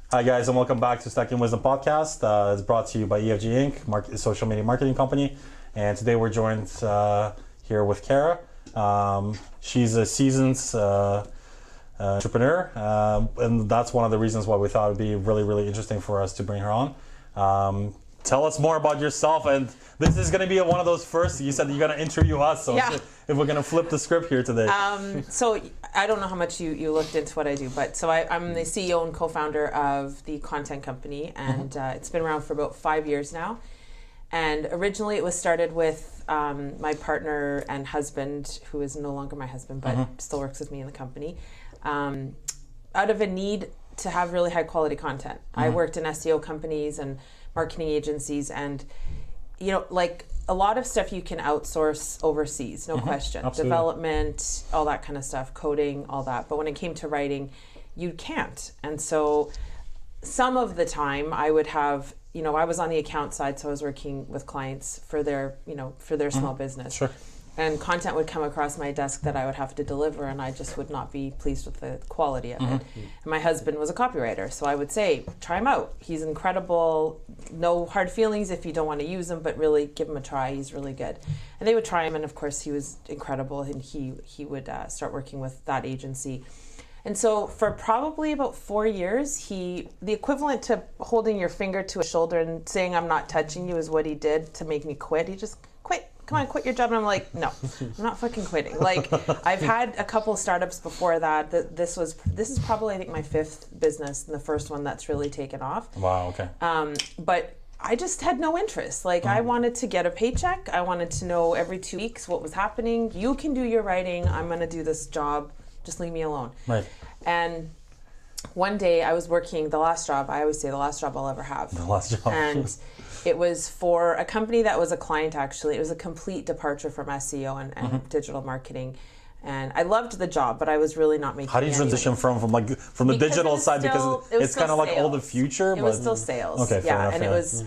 Hi guys, and welcome back to Stacking Wisdom Podcast. It's brought to you by EFG Inc., social media marketing company. And today we're joined here with Cara. She's a seasoned entrepreneur, and that's one of the reasons why we thought it would be really, really interesting for us to bring her on. Tell us more about yourself, and this is going to be one of those first. You said you're going to interview us, so if we're going to flip the script here today. So I don't know how much you looked into what I do, but so I'm the CEO and co-founder of The Content Company, and it's been around for about 5 years now. And originally it was started with my partner and husband, who is no longer my husband, but still works with me in the company, out of a need to have really high quality content. I worked in SEO companies and marketing agencies, and like a lot of stuff you can outsource overseas, no question. Absolutely. Development, all that kind of stuff, coding, all that. But when it came to writing, you can't. And so some of the time I would have, I was on the account side, so I was working with clients for their, for their small business. Sure. And content would come across my desk that I would have to deliver, and I just would not be pleased with the quality of it. And my husband was a copywriter, so I would say, try him out. He's incredible. No hard feelings if you don't want to use him, but really give him a try. He's really good. And they would try him, and of course he was incredible, and he would start working with that agency. And so for probably about 4 years, the equivalent to holding your finger to a shoulder and saying, I'm not touching you, is what he did to make me quit. He just quit. Come on, quit your job. And I'm like, no, I'm not fucking quitting. Like, I've had a couple of startups before that. This is probably, I think, my 5th business, and the first one that's really taken off. Wow, okay. But I just had no interest. Like, I wanted to get a paycheck. I wanted to know every 2 weeks what was happening. You can do your writing. I'm going to do this job. Just leave me alone. Right. And one day I was working the last job. I always say the last job I'll ever have. The last job. And it was for a company that was a client, actually. It was a complete departure from SEO and digital marketing. And I loved the job, but I was really not making. How do you transition from the digital side, because it's kind of like all the future? It was still sales. Okay, fair enough, and it was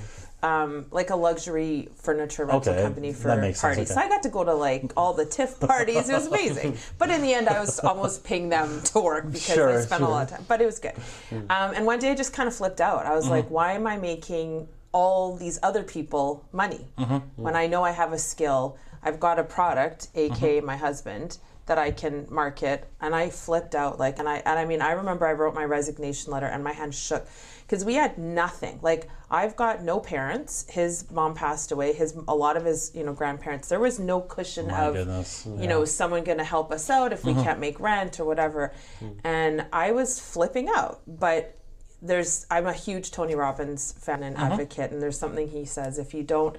like a luxury furniture rental company for parties. Okay. So I got to go to like all the TIFF parties. It was amazing. But in the end, I was almost paying them to work because I spent a lot of time. But it was good. And one day I just kind of flipped out. I was like, why am I making all these other people money when I know I have a skill? I've got a product, aka my husband, that I can market. And I flipped out, and I mean, I remember I wrote my resignation letter and my hand shook because we had nothing. Like, I've got no parents. His mom passed away. A lot of his grandparents. There was no cushion of someone going to help us out if we can't make rent or whatever. And I was flipping out. But I'm a huge Tony Robbins fan and advocate, and there's something he says: if you don't,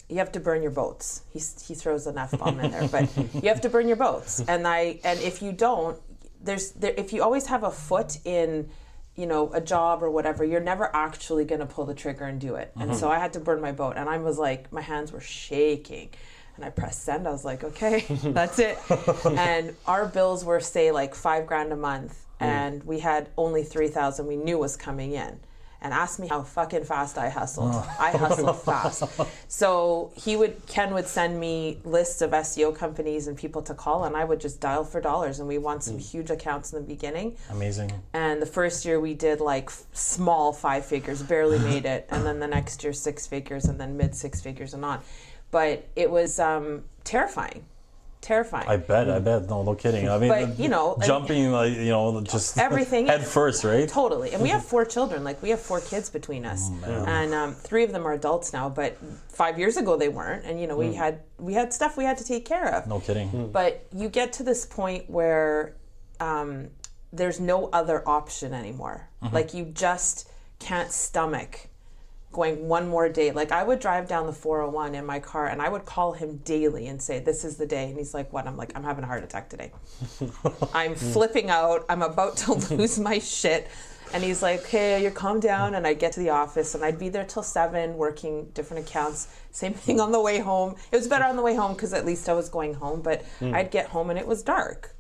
you have to burn your boats. He throws an F-bomb in there, but you have to burn your boats. And if you don't, if you always have a foot in, a job or whatever, you're never actually going to pull the trigger and do it. And so I had to burn my boat, and I was like, my hands were shaking. And I pressed send. I was like, okay, that's it. And our bills were, say, like $5,000 a month. And we had only 3,000 we knew was coming in. And asked me how fucking fast I hustled. I hustled fast. So Ken would send me lists of SEO companies and people to call, and I would just dial for dollars. And we won some huge accounts in the beginning. Amazing. And the first year we did like small 5 figures, barely made it. And then the next year 6 figures, and then mid 6 figures and on. But it was terrifying. I bet. No kidding. I mean, but, jumping, just everything head first, right? Totally. And we have 4 children. Like, we have 4 kids between us, and 3 of them are adults now. But 5 years ago they weren't. And we had stuff we had to take care of. No kidding. But you get to this point where there's no other option anymore. Like, you just can't stomach going one more day. Like, I would drive down the 401 in my car, and I would call him daily and say, this is the day. And he's like, what? I'm like, I'm having a heart attack today. I'm flipping out. I'm about to lose my shit. And he's like, hey, you calm down. And I'd get to the office, and I'd be there till 7 working different accounts. Same thing on the way home. It was better on the way home because at least I was going home. But I'd get home, and it was dark.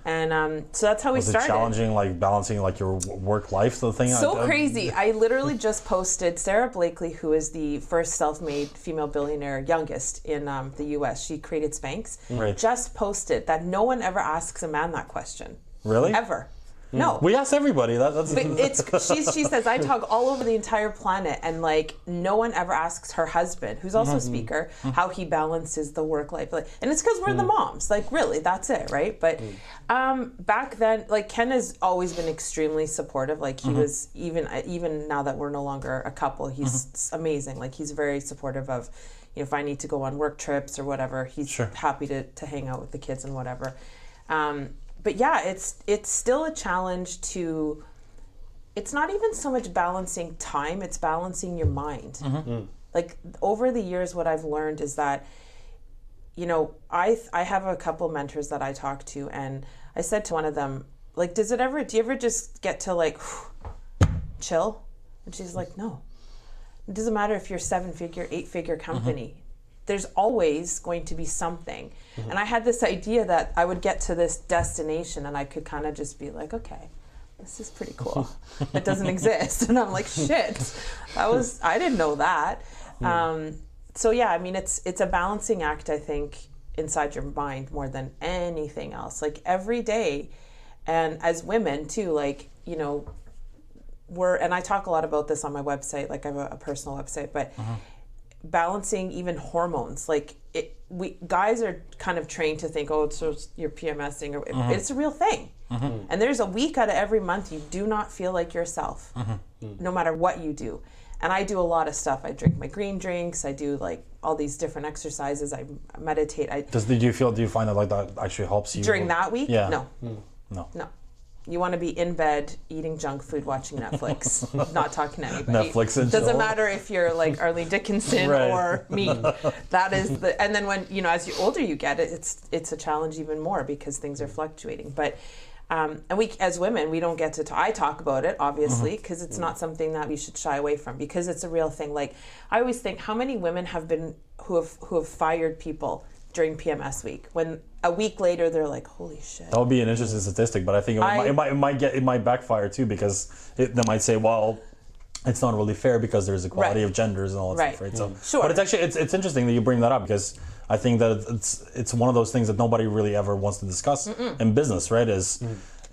And so that's how we started. Was it challenging, like balancing like your work life thing? So crazy. I literally just posted Sarah Blakely, who is the first self-made female billionaire, youngest in the U.S. She created Spanx. Right. Just posted that no one ever asks a man that question. Really? Ever. No. We ask everybody. That's. But she says, I talk all over the entire planet, and like no one ever asks her husband, who's also a speaker, how he balances the work life. And it's because we're the moms. Like really, that's it, right? But back then, like Ken has always been extremely supportive. Like he was even now that we're no longer a couple, he's amazing. Like he's very supportive of, you know, if I need to go on work trips or whatever, he's happy to hang out with the kids and whatever. But yeah, it's still a challenge to, it's not even so much balancing time, it's balancing your mind. Like over the years, what I've learned is that, you know, I have a couple mentors that I talk to, and I said to one of them, like, do you ever just get to like, chill? And she's like, no. It doesn't matter if you're 7-figure, 8-figure company. There's always going to be something. And I had this idea that I would get to this destination and I could kind of just be like, okay, this is pretty cool. It doesn't exist. And I'm like, shit, I didn't know that. So yeah, I mean, it's a balancing act, I think, inside your mind more than anything else. Like every day, and as women too, like, you know, and I talk a lot about this on my website, like I have a personal website, but balancing even hormones, like guys are kind of trained to think, oh, it's you're PMSing, or it's a real thing. And there's a week out of every month you do not feel like yourself, no matter what you do. And I do a lot of stuff. I drink my green drinks. I do like all these different exercises. I meditate. Do you find that like that actually helps you during that week? Yeah. No. You want to be in bed eating junk food, watching Netflix, not talking to anybody. Netflix and doesn't matter if you're like Arlene Dickinson or me. That is and then when, you know, as older you get, it's a challenge even more because things are fluctuating. But and we as women, we don't get to I talk about it obviously because it's not something that we should shy away from because it's a real thing. Like I always think, how many women have been who have fired people during PMS week when a week later they're like, holy shit. That would be an interesting statistic, but I think it might backfire too because they might say, well, it's not really fair because there's equality of genders and all that stuff, right? So, sure. But it's actually it's interesting that you bring that up because I think that it's one of those things that nobody really ever wants to discuss in business, right? Is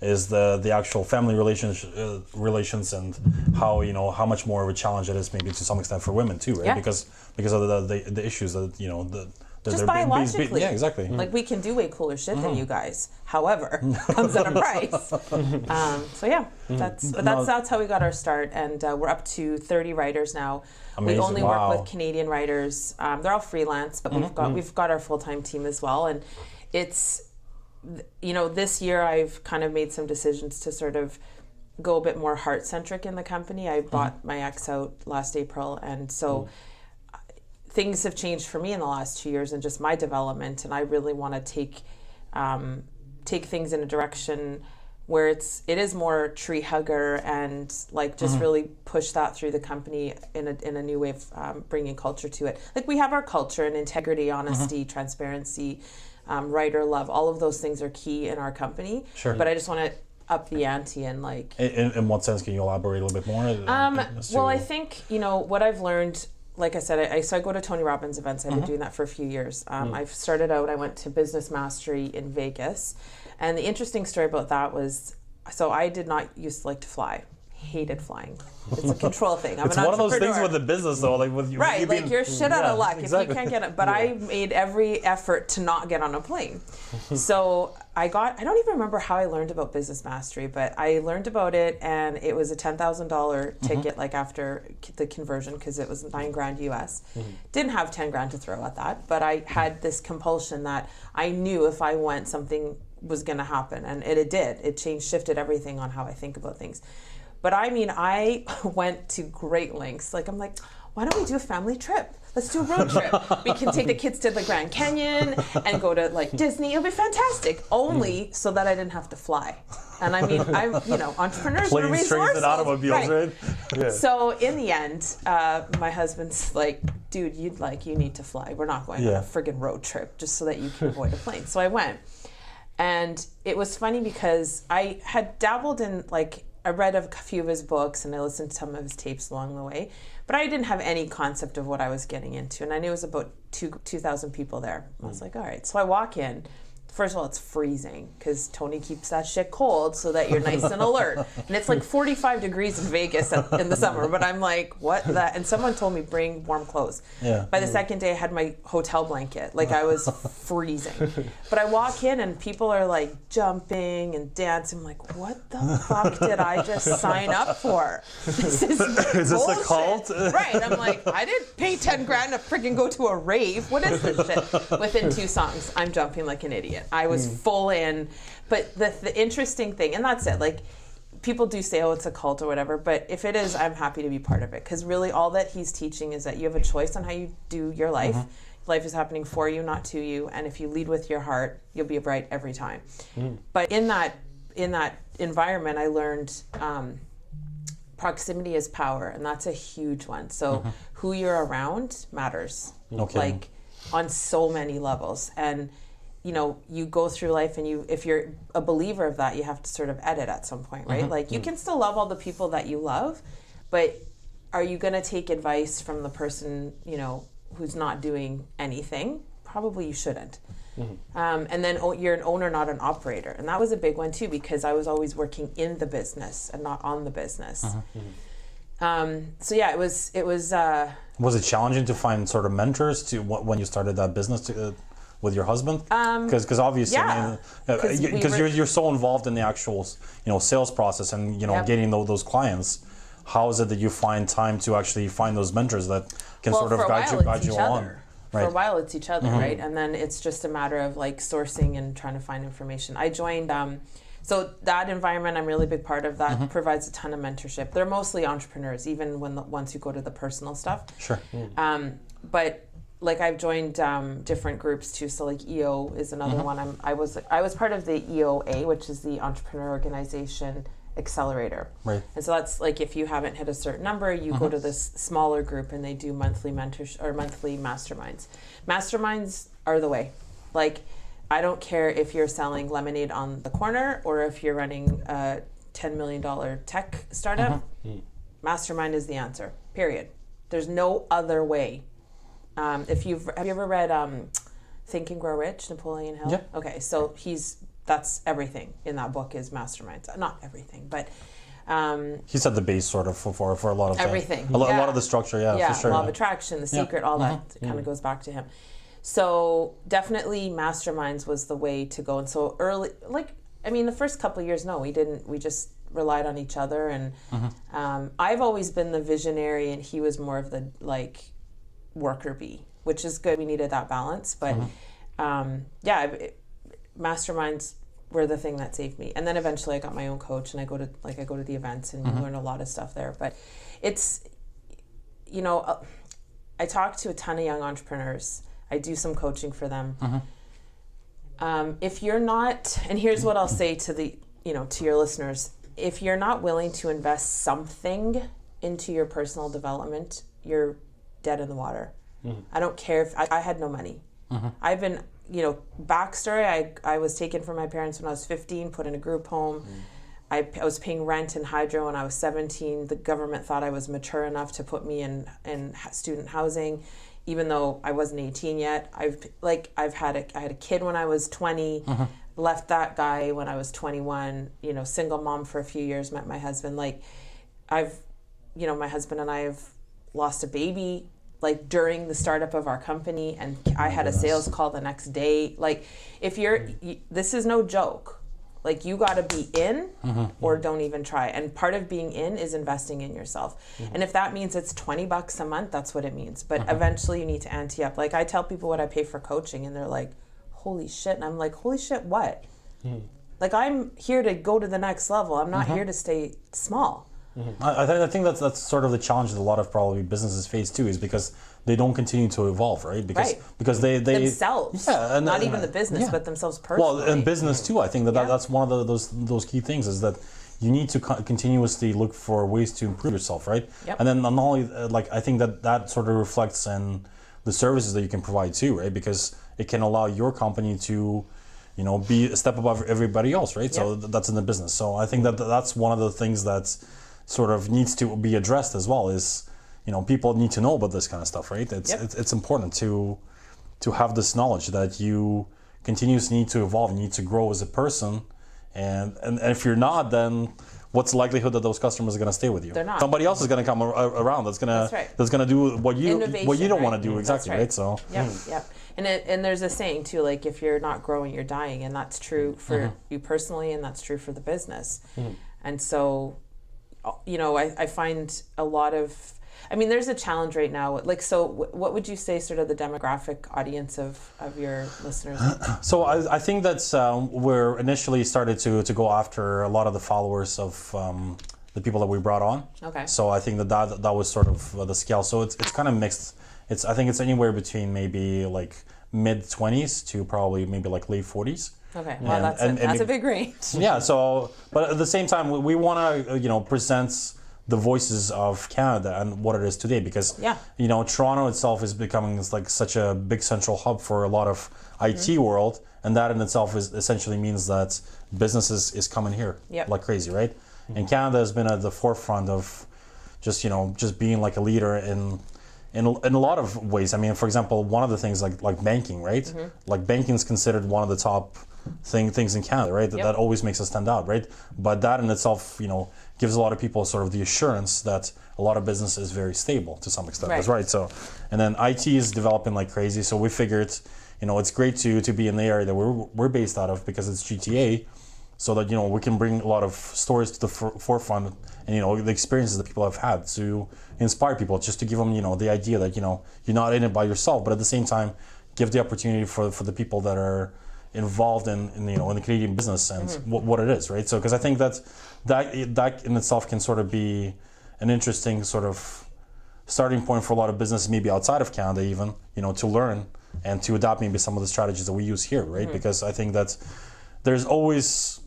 the actual family relations and how, you know, how much more of a challenge it is maybe to some extent for women too, right? Because of the issues that, you know, just biologically. Yeah, exactly. Like we can do way cooler shit than you guys. However, comes at a price. So yeah, that's how we got our start, and we're up to 30 writers now. Amazing. We only work with Canadian writers. They're all freelance, but we've got our full-time team as well, and it's, you know, this year I've kind of made some decisions to sort of go a bit more heart-centric in the company. I bought my ex out last April, and so things have changed for me in the last 2 years and just my development, and I really want to take things in a direction where it is more tree hugger and like just really push that through the company in a new way of bringing culture to it. Like we have our culture and integrity, honesty, transparency, writer love. All of those things are key in our company. Sure. But I just want to up the ante and like. In what sense? Can you elaborate a little bit more? Well, I think, you know, what I've learned. Like I said, I go to Tony Robbins events. I've been doing that for a few years. I've started out, I went to Business Mastery in Vegas. And the interesting story about that was, so I did not used to like to fly. Hated flying. It's a control thing. I'm it's an one of those things with the business though, like with you. Right, like you're shit out of luck exactly. if you can't get it. But I made every effort to not get on a plane. So I don't even remember how I learned about Business Mastery, but I learned about it, and it was a $10,000 ticket, like after the conversion, because it was $9,000 US. Didn't have $10,000 to throw at that, but I had this compulsion that I knew if I went, something was going to happen, and it did. It shifted everything on how I think about things. But I mean, I went to great lengths. Like, I'm like, why don't we do a family trip? Let's do a road trip. We can take the kids to the Grand Canyon and go to like Disney. It'll be fantastic. Only so that I didn't have to fly. And I mean, I'm, you know, entrepreneurs are planes, trains, and automobiles, right? Yeah. So in the end, my husband's like, dude, you need to fly. We're not going on a friggin' road trip just so that you can avoid a plane. So I went. And it was funny because I had dabbled in like, I read a few of his books and I listened to some of his tapes along the way, but I didn't have any concept of what I was getting into. And I knew it was about 2,000 people there. I was like, all right. So I walk in, first of all, it's freezing because Tony keeps that shit cold so that you're nice and alert. And it's like 45 degrees in Vegas in the summer, but I'm like, what the? And someone told me bring warm clothes. Yeah. By the second day, I had my hotel blanket. Like I was freezing. But I walk in and people are like jumping and dancing. I'm like, what the fuck did I just sign up for? This is this a cult? Right. I'm like, I didn't pay 10 grand to freaking go to a rave. What is this shit? Within 2 songs, I'm jumping like an idiot. I was full in, but the interesting thing, and that's it, like people do say, oh, it's a cult or whatever, but if it is, I'm happy to be part of it, because really all that he's teaching is that you have a choice on how you do your life. Life is happening for you, not to you, and if you lead with your heart, you'll be bright every time. But in that environment, I learned proximity is power, and that's a huge one. So who you're around matters, like on so many levels. And you know, you go through life and if you're a believer of that, you have to sort of edit at some point, right? Like you can still love all the people that you love, but are you going to take advice from the person, you know, who's not doing anything? Probably you shouldn't. And then you're an owner, not an operator. And that was a big one too, because I was always working in the business and not on the business. So yeah, it was. Was it challenging to find sort of mentors when you started that business with your husband? Because obviously, because you're so involved in the actual, you know, sales process and, you know, getting those clients. How is it that you find time to actually find those mentors that can sort of guide you along? For a while, it's each other, right? And then it's just a matter of like sourcing and trying to find information. I joined, so that environment, I'm really a big part of that, provides a ton of mentorship. They're mostly entrepreneurs, even once you go to the personal stuff. Sure. But like I've joined different groups too. So like EO is another one. I was part of the EOA, which is the Entrepreneur Organization Accelerator. Right. And so that's like if you haven't hit a certain number, you go to this smaller group and they do monthly mentors or monthly masterminds. Masterminds are the way. Like I don't care if you're selling lemonade on the corner or if you're running a $10 million tech startup. Mastermind is the answer. Period. There's no other way. Have you ever read Think and Grow Rich, Napoleon Hill? Yeah. Okay, so that's everything in that book is masterminds. Not everything, but he said the base sort of for a lot of everything. A lot of the structure, for sure. Law of attraction, the secret, all that kind of goes back to him. So definitely masterminds was the way to go. And so early, like I mean, the first couple of years, no, we didn't. We just relied on each other, and I've always been the visionary, and he was more of the like worker bee, which is good. We needed that balance, but masterminds were the thing that saved me. And then eventually I got my own coach, and I go to the events and you learn a lot of stuff there. But it's, you know, I talk to a ton of young entrepreneurs. I do some coaching for them. If you're not, and here's what I'll say to to your listeners, if you're not willing to invest something into your personal development, you're dead in the water. I don't care if I had no money. I've been, backstory, I was taken from my parents when I was 15, put in a group home. I was paying rent and hydro when I was 17. The government thought I was mature enough to put me in student housing, even though I wasn't 18 yet. I had a kid when I was 20, left that guy when I was 21, single mom for a few years, met my husband. My husband and I have lost a baby during the startup of our company, and I had a sales call the next day. This is no joke. You got to be in or don't even try. And part of being in is investing in yourself. And if that means it's $20 a month, that's what it means. But eventually you need to ante up. I tell people what I pay for coaching, and they're like, holy shit. And I'm like, holy shit, what? I'm here to go to the next level. I'm not here to stay small. I think that's sort of the challenge that a lot of probably businesses face too, is because they don't continue to evolve, right? Because they themselves, not even the business, but themselves personally. Well, and business too. I think that's one of those key things, is that you need to continuously look for ways to improve yourself, right? Yep. And then not only I think that sort of reflects in the services that you can provide too, right? Because it can allow your company to be a step above everybody else, right? Yep. So that's in the business. So I think that's one of the things that's sort of needs to be addressed as well, is people need to know about this kind of stuff, right? It's important to have this knowledge that you continuously need to evolve, you need to grow as a person, and if you're not, then what's the likelihood that those customers are going to stay with you? They're not. Somebody else is going to come around that's going to do what you don't want to do. Exactly, right? So yep. And there's a saying too, like if you're not growing, you're dying, and that's true for you personally, and that's true for the business. And so, I find a lot of, there's a challenge right now. Like, so what would you say sort of the demographic audience of your listeners? So I think that we're initially started to go after a lot of the followers of the people that we brought on. Okay. So I think that was sort of the scale. So it's kind of mixed. I think it's anywhere between maybe like mid-20s to probably maybe like late 40s. Okay, well, that's a big range. Yeah, so, but at the same time, we want to, present the voices of Canada and what it is today, because, Toronto itself is becoming like such a big central hub for a lot of IT world, and that in itself essentially means that business is coming here like crazy, right? And Canada has been at the forefront of just being like a leader in a lot of ways. For example, one of the things like banking, right? Like banking is considered one of the top things in Canada, right? That always makes us stand out, right? But that in itself, gives a lot of people sort of the assurance that a lot of business is very stable to some extent. That's right. So, and then IT is developing like crazy. So we figured, it's great to be in the area that we're based out of, because it's GTA, so that we can bring a lot of stories to the forefront, and the experiences that people have had to inspire people, just to give them the idea that you're not in it by yourself, but at the same time give the opportunity for the people that are involved in the Canadian business and what it is, right? So because I think that in itself can sort of be an interesting sort of starting point for a lot of businesses, maybe outside of Canada even, to learn and to adopt maybe some of the strategies that we use here, right? Because I think that there's always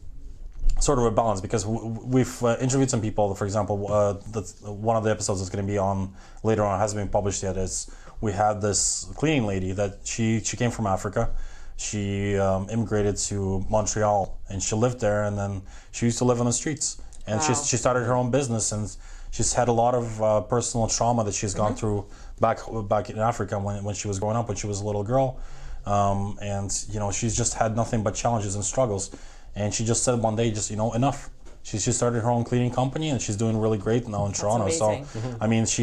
sort of a balance, because we've interviewed some people. For example, that's one of the episodes that's going to be on later on, hasn't been published yet, is we had this cleaning lady that she came from Africa. She immigrated to Montreal, and she lived there, and then she used to live on the streets, and she started her own business, and she's had a lot of personal trauma that she's gone through back in Africa when she was growing up, when she was a little girl, and she's just had nothing but challenges and struggles. And she just said one day, enough. She started her own cleaning company, and she's doing really great now in Toronto. Amazing.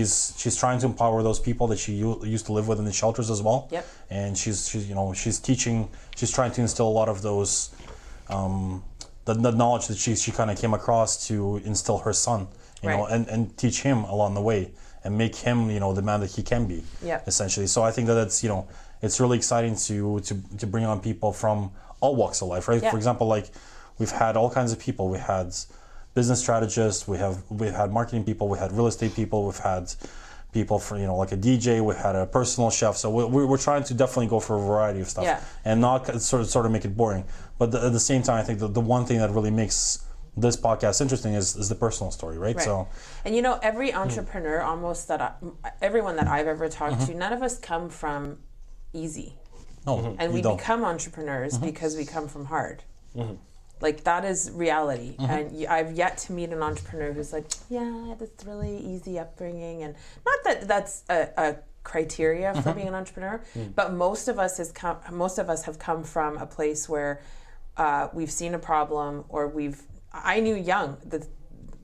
So, she's trying to empower those people that she used to live with in the shelters as well. Yep. And she's teaching. She's trying to instill a lot of those, the knowledge that she kind of came across to instill her son, and teach him along the way, and make him the man that he can be. Essentially. So I think that it's really exciting to bring on people from all walks of life, right? For example, like we've had all kinds of people. We had business strategists, we've had marketing people, we had real estate people, we've had people for like a DJ, we had a personal chef. So we're trying to definitely go for a variety of stuff and not sort of make it boring. But at the same time, I think the one thing that really makes this podcast interesting is the personal story, right? So, and every entrepreneur, almost everyone that I've ever talked to, none of us come from easy. No, and we become entrepreneurs because we come from hard. Like that is reality. And I've yet to meet an entrepreneur who's like, I had this really easy upbringing, and not that that's a criteria for being an entrepreneur, but most of us have come from a place where we've seen a problem, or I knew young that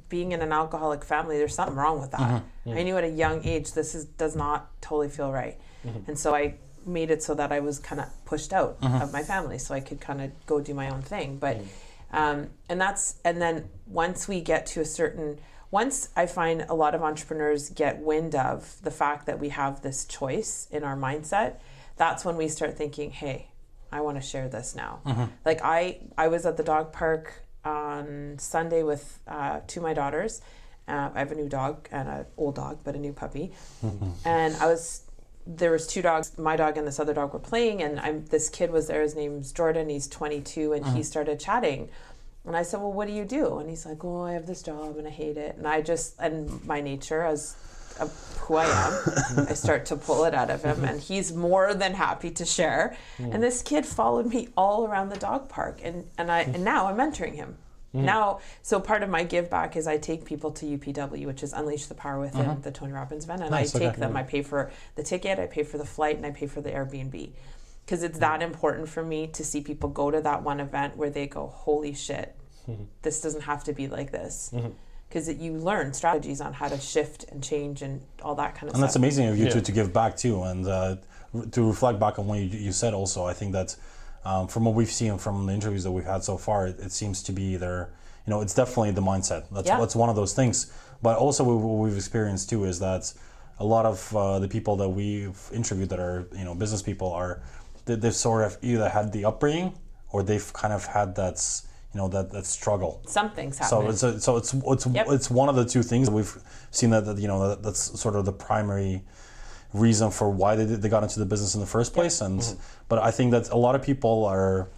being in an alcoholic family, there's something wrong with that. I knew at a young age does not totally feel right, and so I made it so that I was kind of pushed out of my family, so I could kind of go do my own thing. But and then once we get to once I find a lot of entrepreneurs get wind of the fact that we have this choice in our mindset, that's when we start thinking, hey, I want to share this now. Like I was at the dog park on Sunday with two of my daughters. I have a new dog and an old dog, but a new puppy. And there was two dogs, my dog and this other dog were playing, and this kid was there, his name's Jordan, he's 22, and he started chatting. And I said, well, what do you do? And he's like, I have this job and I hate it. And my nature as who I am, I start to pull it out of him, and he's more than happy to share. And this kid followed me all around the dog park, and now I'm mentoring him. Now, so part of my give back is I take people to UPW, which is Unleash the Power Within, the Tony Robbins event, and I take them. I pay for the ticket, I pay for the flight, and I pay for the Airbnb. because it's that important for me to see people go to that one event where they go, holy shit, this doesn't have to be like this. Because you learn strategies on how to shift and change and all that kind of stuff. And that's amazing of you to give back too, and to reflect back on what you said also. I think that from what we've seen from the interviews that we've had so far, it seems to be there. You know, it's definitely the mindset. That's one of those things. But also what we've experienced too is that a lot of the people that we've interviewed that are, you know, business people they've sort of either had the upbringing or they've kind of had that struggle. Something's happening. So it's one of the two things that we've seen that's sort of the primary reason for why they got into the business in the first place. And but I think that a lot of people are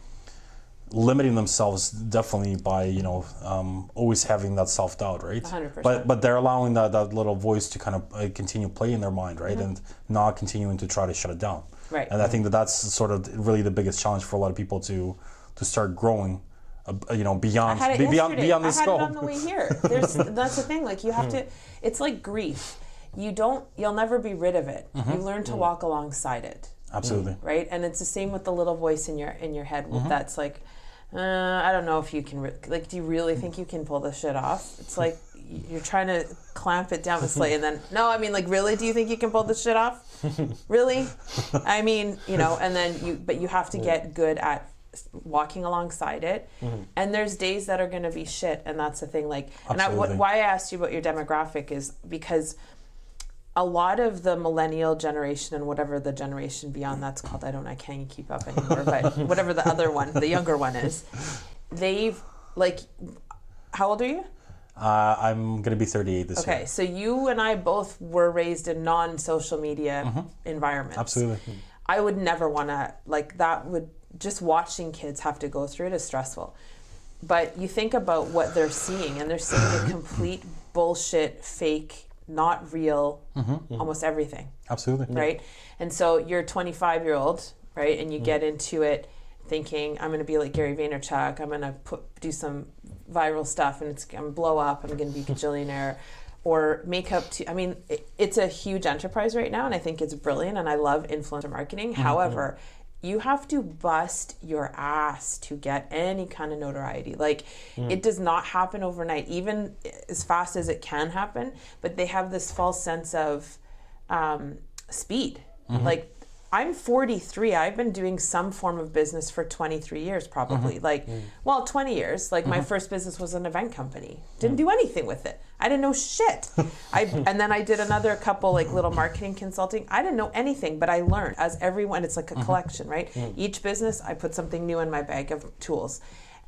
limiting themselves definitely by always having that self-doubt, right? 100%. But they're allowing that little voice to kind of continue playing in their mind, right? And not continuing to try to shut it down. Right. And I think that's sort of really the biggest challenge for a lot of people to start growing. Beyond the scope. I had it on the way here. That's the thing. Like you have to. It's like grief. You'll never be rid of it. You learn to walk alongside it. Absolutely. Right. And it's the same with the little voice in your head. That's like, I don't know if you can. Do you really think you can pull this shit off? It's like you're trying to clamp it down with slate, and then really, do you think you can pull this shit off? Really? I mean, and then but you have to get good at walking alongside it. And there's days that are going to be shit, and that's the thing. Why I asked you about your demographic is because a lot of the millennial generation and whatever the generation beyond that's called, I can't keep up anymore, but whatever the other one, the younger one is, they've how old are you? I'm going to be 38 this year. Okay, so you and I both were raised in non-social media environments. Absolutely. I would never want to, just watching kids have to go through it is stressful. But you think about what they're seeing, and they're seeing a complete bullshit, fake, not real, almost everything. Absolutely. Right? And so you're a 25-year-old, right? And you get into it thinking, I'm going to be like Gary Vaynerchuk, I'm going to do some viral stuff, and I'm going to blow up, I'm going to be a gajillionaire. Or it's a huge enterprise right now, and I think it's brilliant, and I love influencer marketing. However, you have to bust your ass to get any kind of notoriety. It does not happen overnight, even as fast as it can happen, but they have this false sense of speed. I'm 43. I've been doing some form of business for 23 years, probably. 20 years. My first business was an event company. Didn't do anything with it. I didn't know shit. And then I did another couple little marketing consulting. I didn't know anything, but I learned. As everyone, it's like a collection, right? Each business, I put something new in my bag of tools.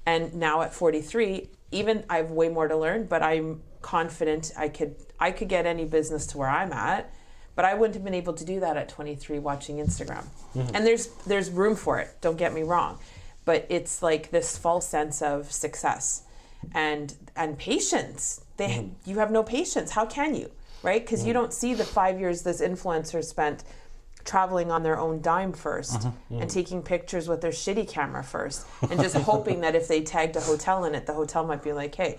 And now at 43, even I have way more to learn, but I'm confident I could get any business to where I'm at. But I wouldn't have been able to do that at 23 watching Instagram. And there's room for it, don't get me wrong. But it's like this false sense of success and patience. You have no patience. How can you, right? Because you don't see the 5 years this influencer spent traveling on their own dime first and taking pictures with their shitty camera first and just hoping that if they tagged a hotel in it, the hotel might be like, hey.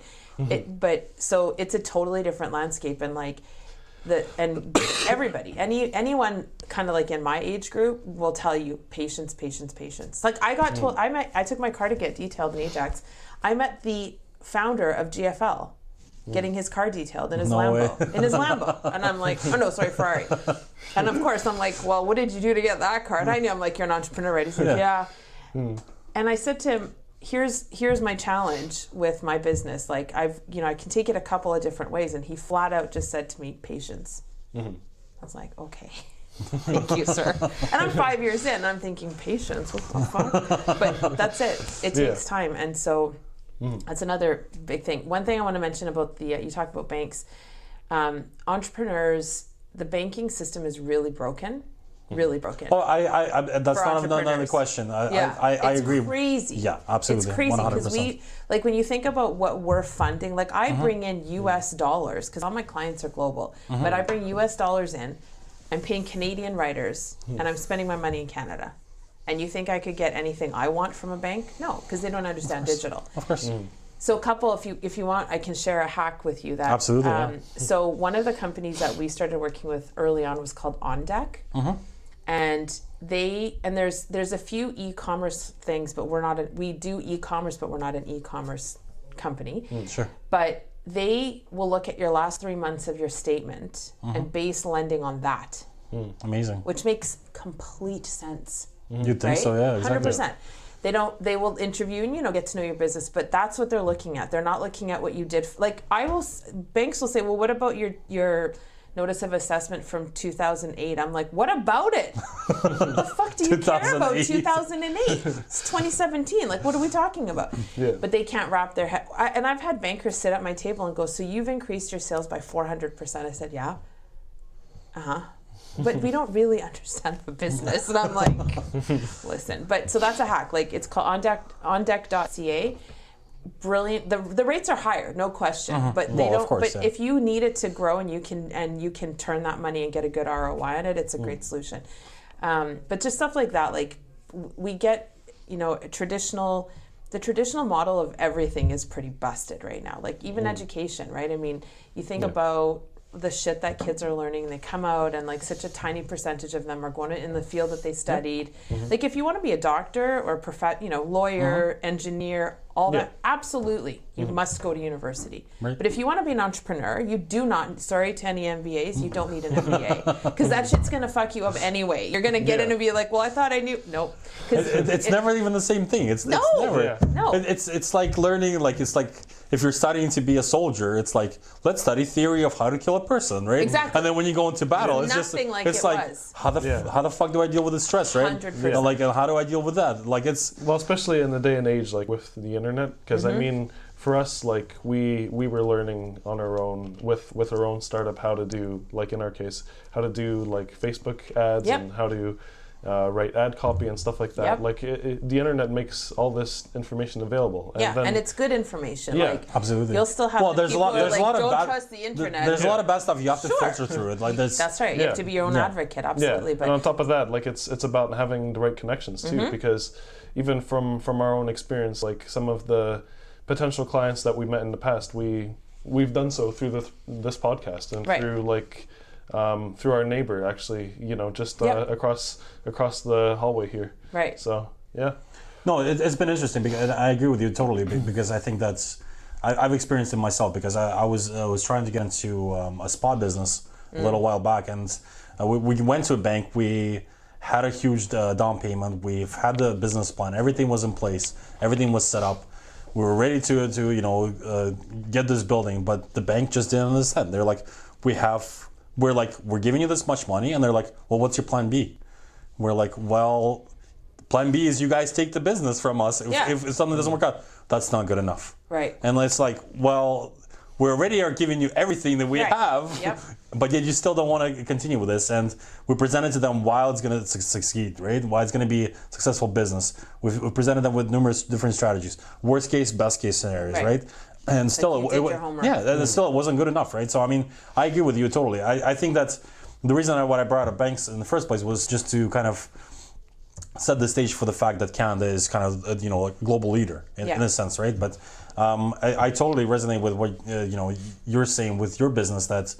So it's a totally different landscape, and and everybody, anyone kind of in my age group will tell you patience. I got told, I took my car to get detailed in Ajax. I met the founder of GFL getting his car detailed in his Lambo. And I'm like, oh no, sorry, Ferrari. And of course I'm like, well, what did you do to get that car? And I knew, I'm like, you're an entrepreneur, right? He's like, yeah. And I said to him, here's my challenge with my business. I can take it a couple of different ways. And he flat out just said to me, patience. I was like, okay, thank you, sir. And I'm 5 years in, and I'm thinking, patience, what the fuck? But that's it. It takes time. And so that's another big thing. One thing I want to mention about you talk about banks, entrepreneurs, the banking system is really broken. Really broken. Oh, that's not another question. I agree. It's crazy. Yeah, absolutely. It's crazy because when you think about what we're funding, I bring in US dollars because all my clients are global, but I bring US dollars in. I'm paying Canadian writers, and I'm spending my money in Canada. And you think I could get anything I want from a bank? No, because they don't understand digital. Of course. So a couple, if you want, I can share a hack with you. Absolutely. So one of the companies that we started working with early on was called On Deck. and there's a few e-commerce things, but we do e-commerce, but we're not an e-commerce company. Sure. But they will look at your last 3 months of your statement and base lending on that. Amazing. Which makes complete sense. You'd think so, yeah, exactly. 100%. They will interview and, get to know your business, but that's what they're looking at. They're not looking at what you did. Like banks will say, well, what about your notice of assessment from 2008? I'm like, what about it? What the fuck do you care about 2008? It's 2017. Like, what are we talking about? Yeah. But they can't wrap their head. And I've had bankers sit at my table and go, so you've increased your sales by 400%. I said, yeah. Uh-huh. But we don't really understand the business. And I'm like, listen. But so that's a hack. Like, it's called ondeck.ca. Brilliant. The rates are higher, no question. But they don't. Course, but if you need it to grow and you can turn that money and get a good ROI on it, it's a great solution. But just stuff like that, like we get, the traditional model of everything is pretty busted right now. Like even education, right? I mean, you think about the shit that kids are learning, they come out and like such a tiny percentage of them are going in the field that they studied. Like if you want to be a doctor or lawyer, engineer, all that, absolutely, you must go to university. Right. But if you want to be an entrepreneur, you do not, sorry to any MBAs, you don't need an MBA. Because that shit's going to fuck you up anyway. You're going to get in and be like, well, I thought I knew. Nope. It's never even the same thing. It's never. Yeah. No. It's like learning, it's like if you're studying to be a soldier, it's like, let's study theory of how to kill a person, right? Exactly. And then when you go into battle, it's nothing just, like it's it like, was. how the fuck do I deal with the stress, right? 100%. Like, how do I deal with that? Like, it's... Well, especially in the day and age, like with the internet, because I mean, for us, like we were learning on our own with our own startup how to do, like in our case, how to do like Facebook ads and how to write ad copy and stuff like that. Yep. Like the internet makes all this information available. And and it's good information. Yeah, like, absolutely. You'll still have there's people a lot, there's who a lot don't of bad, trust the internet. There's a lot of bad stuff you have to filter through it. Like that's right. You have to be your own advocate. Absolutely. Yeah. But and on top of that, like it's about having the right connections too, because even from our own experience, like some of the potential clients that we met in the past, we've done so through this podcast and through like through our neighbor actually, just across the hallway here. Right. So yeah. No, it's been interesting because I agree with you totally because I think I've experienced it myself because I was trying to get into a spa business a little while back, and we went to a bank. We had a huge down payment. We've had the business plan. Everything was in place. Everything was set up. We were ready to get this building, but the bank just didn't understand. They're like, we're giving you this much money, and they're like, well, what's your plan B? We're like, well, plan B is you guys take the business from us. If something doesn't work out, that's not good enough. Right. And it's like, well, we already are giving you everything that we have, but yet you still don't want to continue with this. And we presented to them why it's going to succeed, right? Why it's going to be a successful business. We've presented them with numerous different strategies, worst case, best case scenarios, right? And still, it wasn't good enough, right? So I mean, I agree with you totally. I think that the reason why I brought up banks in the first place was just to kind of set the stage for the fact that Canada is kind of a global leader in a sense, right? But I totally resonate with what you're saying with your business, that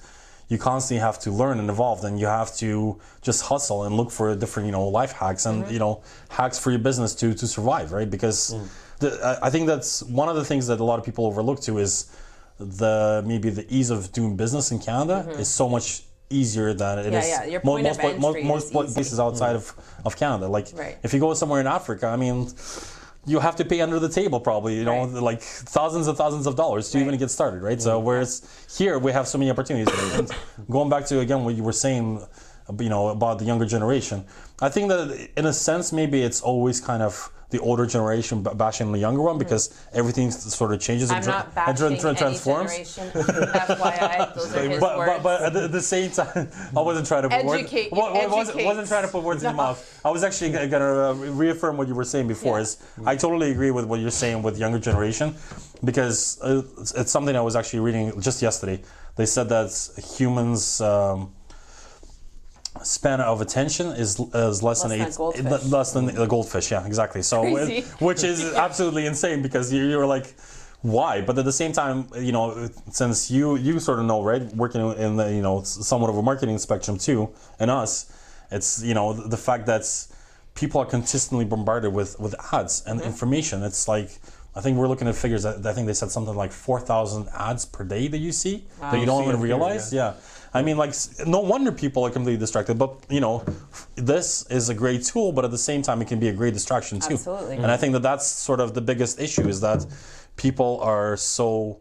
you constantly have to learn and evolve, and you have to just hustle and look for different life hacks and hacks for your business to survive, right? Because I think that's one of the things that a lot of people overlook too is maybe the ease of doing business in Canada is so much easier than it is your point of entry most is places outside of Canada. Like if you go somewhere in Africa, I mean, you have to pay under the table probably, like thousands and thousands of dollars to even get started, right? So whereas here we have so many opportunities. And going back to again what you were saying, about the younger generation, I think that in a sense maybe it's always kind of the older generation bashing the younger one because everything sort of changes and transforms. Any generation. FYI, those are his words. But at the same time, I wasn't trying to put wasn't trying to put words in your mouth. I was actually going to reaffirm what you were saying before. I totally agree with what you're saying with younger generation, because it's something I was actually reading just yesterday. They said that humans. Span of attention is less than a goldfish. Yeah, exactly. So, which is absolutely insane because you're like, why? But at the same time, since you sort of know, right, working in the somewhat of a marketing spectrum too, and us, It's, the fact that people are consistently bombarded with ads and information. It's like, I think we're looking at figures that I think they said something like 4,000 ads per day that you see that you don't even realize. Yeah. I mean, like, no wonder people are completely distracted. But, this is a great tool, but at the same time, it can be a great distraction too. Absolutely. And I think that's sort of the biggest issue, is that people are so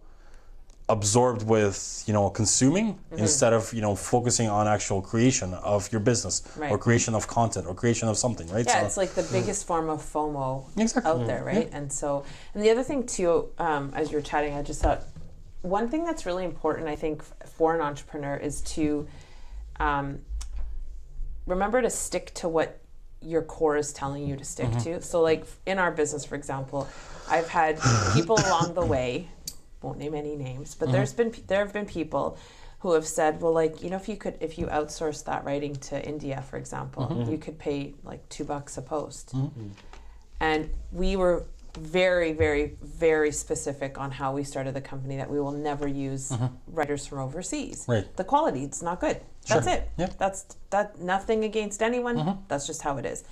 absorbed with consuming instead of focusing on actual creation of your business or creation of content or creation of something, right? Yeah, so it's like the biggest form of FOMO out there, right? Yeah. And the other thing too, as you were chatting, I just thought one thing that's really important, I think, for an entrepreneur is to remember to stick to what your core is telling you to stick to. So like in our business, for example, I've had people along the way, won't name any names, but there have been people who have said, well, like, if you outsource that writing to India, for example, you could pay like $2 a post. And we were very, very, very specific on how we started the company, that we will never use writers from overseas. Right. The quality, it's not good. That's it. Yeah. That's nothing against anyone. That's just how it is.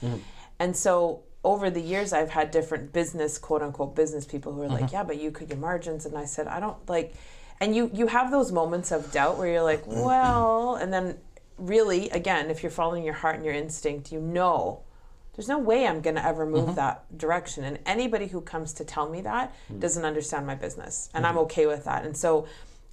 And so over the years, I've had different business, quote unquote, business people who are like, yeah, but you could get margins. And I said, I don't like, and you have those moments of doubt where you're like, well, and then really, again, if you're following your heart and your instinct, there's no way I'm going to ever move that direction. And anybody who comes to tell me that doesn't understand my business. And I'm okay with that. And so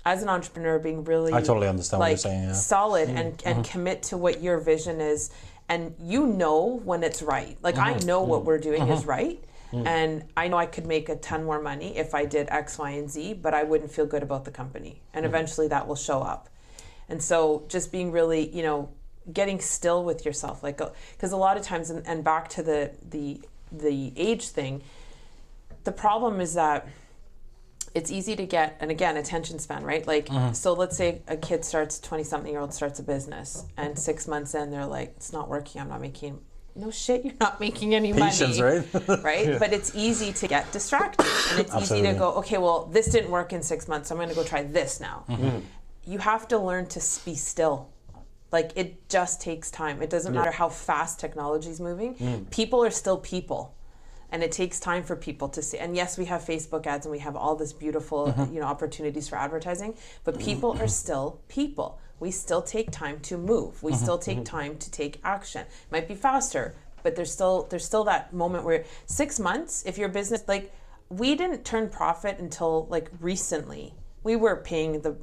as an entrepreneur, being really, I totally understand what you're saying, yeah. solid and commit to what your vision is. And when it's right. Like I know what we're doing is right. And I know I could make a ton more money if I did X, Y, and Z, but I wouldn't feel good about the company. And eventually that will show up. And so just being really, getting still with yourself, like, because a lot of times, and back to the age thing, the problem is that it's easy to get, and again, attention span, right? Like, so let's say a kid 20-something-year-old starts a business, and 6 months in, they're like, it's not working, I'm not making, no shit, you're not making any Patience, money. right? Right? Yeah. But it's easy to get distracted, and it's easy to go, okay, well, this didn't work in 6 months, so I'm going to go try this now. You have to learn to be still. Like, it just takes time. It doesn't matter how fast technology is moving. People are still people. And it takes time for people to see. And yes, we have Facebook ads and we have all this beautiful, opportunities for advertising, but people are still people. We still take time to move. We still take time to take action. It might be faster, but there's still that moment where 6 months, if your business, like, we didn't turn profit until like recently. We were paying the,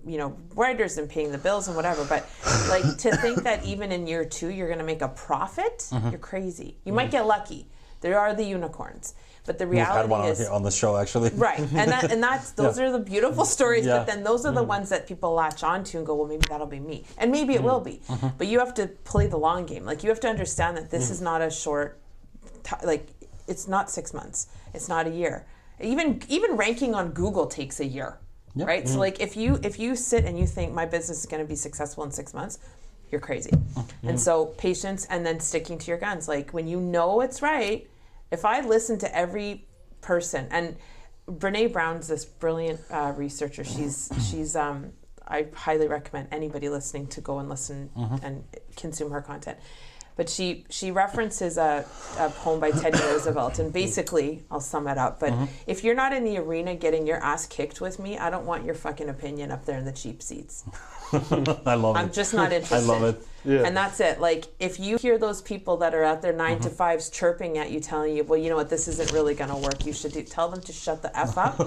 writers and paying the bills and whatever, but like to think that even in year 2 you're going to make a profit, you're crazy. You might get lucky. There are the unicorns, but the reality is, is on the show actually, right? And that's those are the beautiful stories. But then those are the ones that people latch onto and go, well, maybe that'll be me, and maybe it will be. But you have to play the long game. Like, you have to understand that this is not a short, it's not 6 months. It's not a year. Even ranking on Google takes a year, right? So like if you sit and you think my business is going to be successful in 6 months, you're crazy. And so patience, and then sticking to your guns. Like, when you know it's right. If I listen to every person, and Brene Brown's this brilliant researcher. She's I highly recommend anybody listening to go and listen and consume her content. But she references a poem by Teddy Roosevelt, and basically, I'll sum it up. But if you're not in the arena getting your ass kicked with me, I don't want your fucking opinion up there in the cheap seats. I love it. I'm just not interested. I love it. Yeah. And that's it. Like, if you hear those people that are out there 9 to 5s chirping at you, telling you, well, you know what, this isn't really going to work. You should tell them to shut the F up,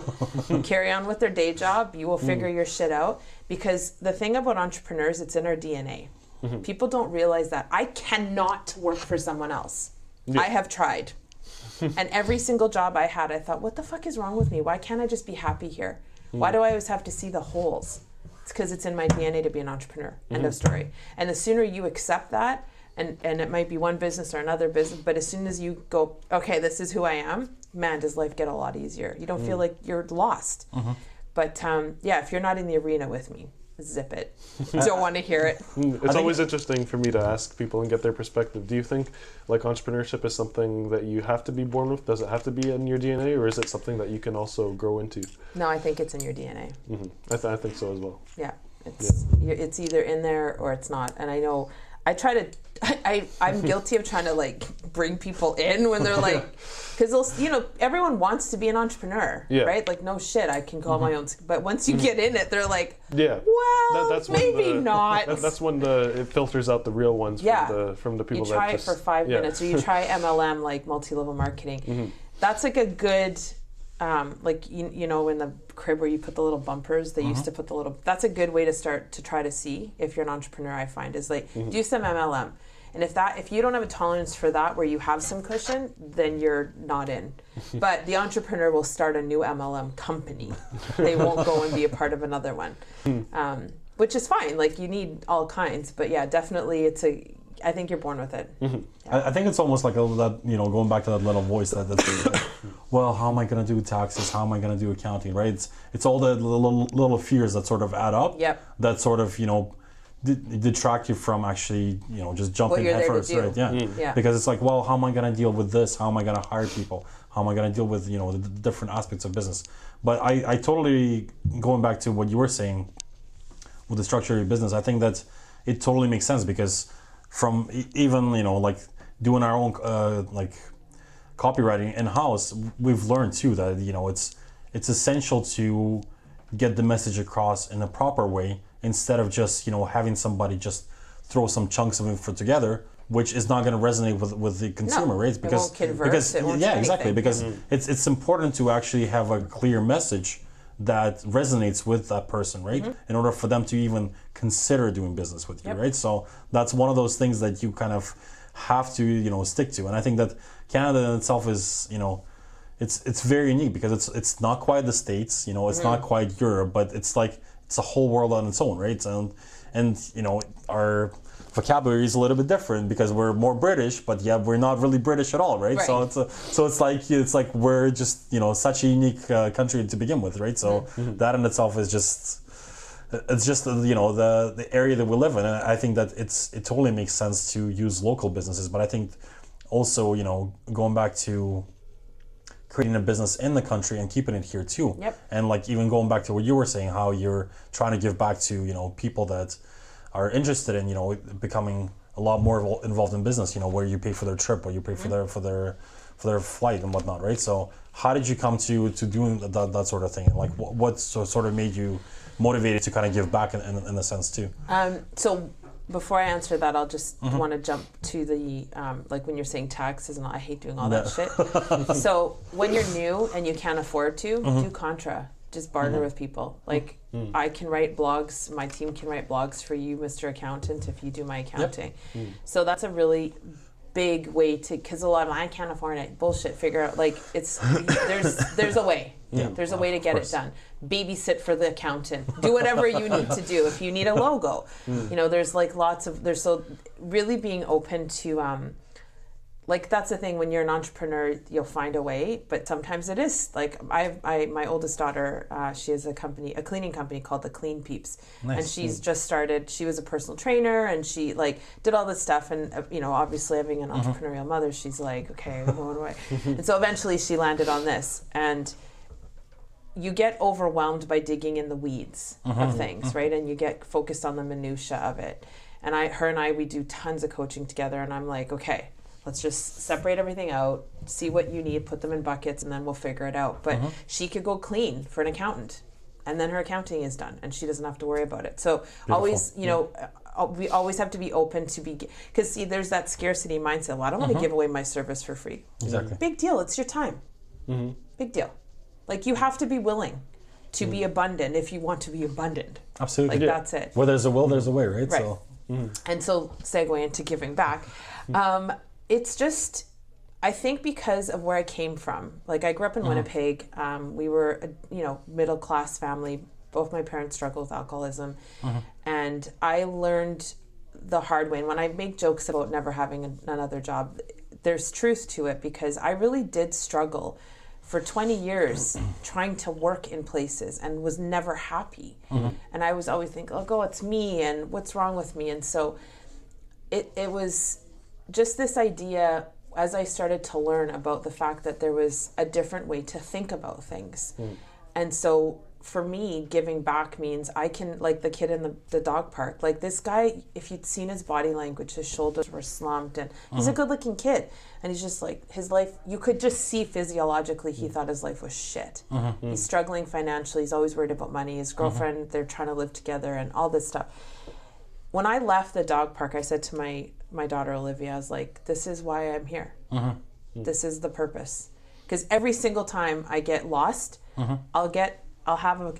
carry on with their day job. You will figure your shit out. Because the thing about entrepreneurs, it's in our DNA. People don't realize that. I cannot work for someone else. I have tried. And every single job I had, I thought, what the fuck is wrong with me? Why can't I just be happy here? Why do I always have to see the holes? It's because it's in my DNA to be an entrepreneur. End of story. And the sooner you accept that, and it might be one business or another business, but as soon as you go, okay, this is who I am, man, does life get a lot easier. You don't feel like you're lost. But if you're not in the arena with me, zip it. Don't want to hear it. It's always interesting for me to ask people and get their perspective. Do you think like entrepreneurship is something that you have to be born with? Does it have to be in your DNA, or is it something that you can also grow into? No, I think it's in your DNA. I think so as well. Yeah, it's either in there or it's not. And I know I'm guilty of trying to like bring people in when they're like, because everyone wants to be an entrepreneur, right? Like, no shit, I can call my own. But once you get in it, they're like, well, that's maybe not. That's when it filters out the real ones from the people that you try just, it for 5 minutes, or you try MLM, like multi-level marketing. That's like a good, like in the crib where you put the little bumpers. They used to put the little. That's a good way to start to try to see if you're an entrepreneur. I find is like do some MLM. And if you don't have a tolerance for that, where you have some cushion, then you're not in. But the entrepreneur will start a new MLM company. They won't go and be a part of another one, which is fine. Like, you need all kinds. But yeah, definitely, I think you're born with it. Yeah. I think it's almost like that, going back to that little voice that's well, how am I going to do taxes? How am I going to do accounting? Right? It's all the little fears that sort of add up. Yep. That sort of detract you from actually just jumping head first, right? Yeah. Because it's like, well, how am I going to deal with this? How am I going to hire people? How am I going to deal with the different aspects of business? But I totally, going back to what you were saying with the structure of your business, I think that it totally makes sense, because from even like doing our own like copywriting in-house, we've learned too that it's essential to get the message across in a proper way, instead of just having somebody just throw some chunks of info together, which is not going to resonate with the consumer, right? Because it won't convert, it won't do exactly, anything. because it's important to actually have a clear message that resonates with that person, right? In order for them to even consider doing business with you, right? So that's one of those things that you kind of have to stick to. And I think that Canada in itself is it's very unique, because it's not quite the States, it's not quite Europe, but it's a whole world on its own, right? And our vocabulary is a little bit different, because we're more British, but yeah, we're not really British at all, right? So it's like we're just such a unique country to begin with, right? So that in itself is just the area that we live in. And I think that it totally makes sense to use local businesses, but I think also going back to creating a business in the country and keeping it here too. Yep. And like even going back to what you were saying, how you're trying to give back to people that are interested in becoming a lot more involved in business, where you pay for their trip, or you pay for their flight and whatnot, right? So how did you come to doing that sort of thing? Like what sort of made you motivated to kind of give back in a sense too? So before I answer that, I'll just want to jump to the like when you're saying taxes and all, I hate doing all that shit. So when you're new and you can't afford to, do contra. Just barter with people. Like I can write blogs, my team can write blogs for you, Mr. Accountant, if you do my accounting. So that's a really big way to, because a lot of I can't afford it. Bullshit. Figure out like there's a way. There's a way to get it done. Babysit for the accountant. Do whatever you need to do. If you need a logo, there's like so really being open to like that's the thing, when you're an entrepreneur, you'll find a way, but sometimes it is like my oldest daughter, she has a cleaning company called the Clean Peeps. Nice. And she's just started, she was a personal trainer, and she like did all this stuff, and obviously having an entrepreneurial mother, she's like, okay, what do I? And so eventually she landed on this, and you get overwhelmed by digging in the weeds of things, right? And you get focused on the minutia of it. And her and I, we do tons of coaching together, and I'm like, okay, let's just separate everything out, see what you need, put them in buckets, and then we'll figure it out. But she could go clean for an accountant, and then her accounting is done, and she doesn't have to worry about it. So always, we always have to be open to because see, there's that scarcity mindset. Well, I don't want to give away my service for free. Exactly. Big deal. It's your time. Big deal. Like you have to be willing to be abundant if you want to be abundant. Absolutely. Like that's it. Where there's a will, there's a way, right? Right. So. And so segue into giving back. It's just, I think because of where I came from. Like I grew up in Winnipeg. We were a middle class family. Both my parents struggled with alcoholism, and I learned the hard way. And when I make jokes about never having another job, there's truth to it, because I really did struggle for 20 years trying to work in places and was never happy. And I was always thinking, oh, it's me, and what's wrong with me? And so it was just this idea, as I started to learn about the fact that there was a different way to think about things. And so for me, giving back means I can, like the kid in the dog park, like this guy, if you'd seen his body language, his shoulders were slumped, and he's a good looking kid. And he's just like, his life, you could just see physiologically, he thought his life was shit. He's struggling financially. He's always worried about money. His girlfriend, they're trying to live together and all this stuff. When I left the dog park, I said to my daughter, Olivia, I was like, this is why I'm here. This is the purpose. Because every single time I get lost, I'll have an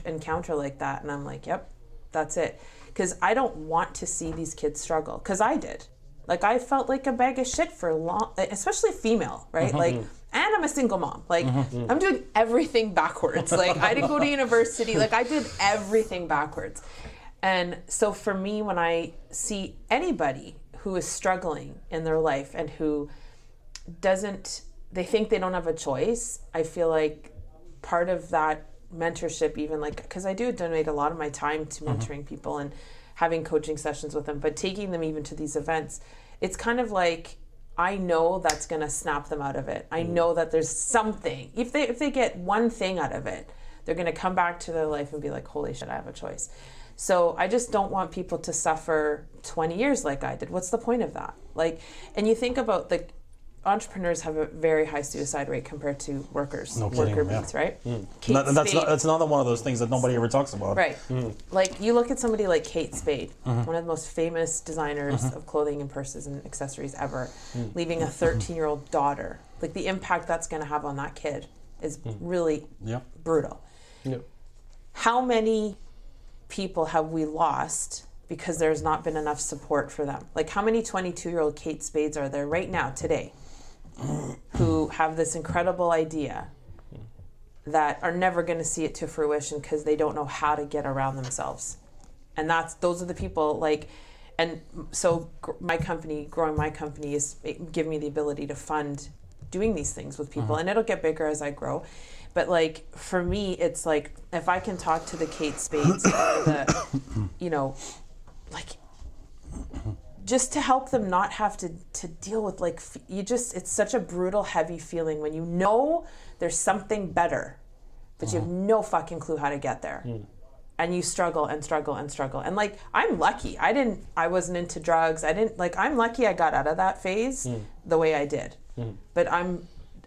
encounter like that, and I'm like, yep, that's it. Because I don't want to see these kids struggle. Because I did. Like, I felt like a bag of shit for long, especially female, right? Like, and I'm a single mom. Like, I'm doing everything backwards. Like, I didn't go to university. Like, I did everything backwards. And so for me, when I see anybody who is struggling in their life and who they think they don't have a choice, I feel like part of that mentorship, even like, because I do donate a lot of my time to mentoring people and having coaching sessions with them, but taking them even to these events, it's kind of like, I know that's going to snap them out of it. I know that there's something, if they get one thing out of it, they're going to come back to their life and be like, holy shit, I have a choice. So I just don't want people to suffer 20 years like I did. What's the point of that? Like, and you think about the entrepreneurs have a very high suicide rate compared to workers, worker bees, right? That's another one of those things that nobody ever talks about. Right. Like, you look at somebody like Kate Spade, one of the most famous designers of clothing and purses and accessories ever, leaving a 13-year-old daughter. Like, the impact that's going to have on that kid is really brutal. How many people have we lost because there's not been enough support for them? Like, how many 22-year-old Kate Spades are there right now, today, who have this incredible idea that are never going to see it to fruition because they don't know how to get around themselves? And those are the people, like, and so growing my company is giving me the ability to fund doing these things with people, and it'll get bigger as I grow. But like, for me, it's like, if I can talk to the Kate Spades, or the, like, just to help them not have to deal with, like, it's such a brutal, heavy feeling when you know there's something better, but you have no fucking clue how to get there. And you struggle and struggle and struggle. And like, I'm lucky. I wasn't into drugs. I'm lucky I got out of that phase the way I did. But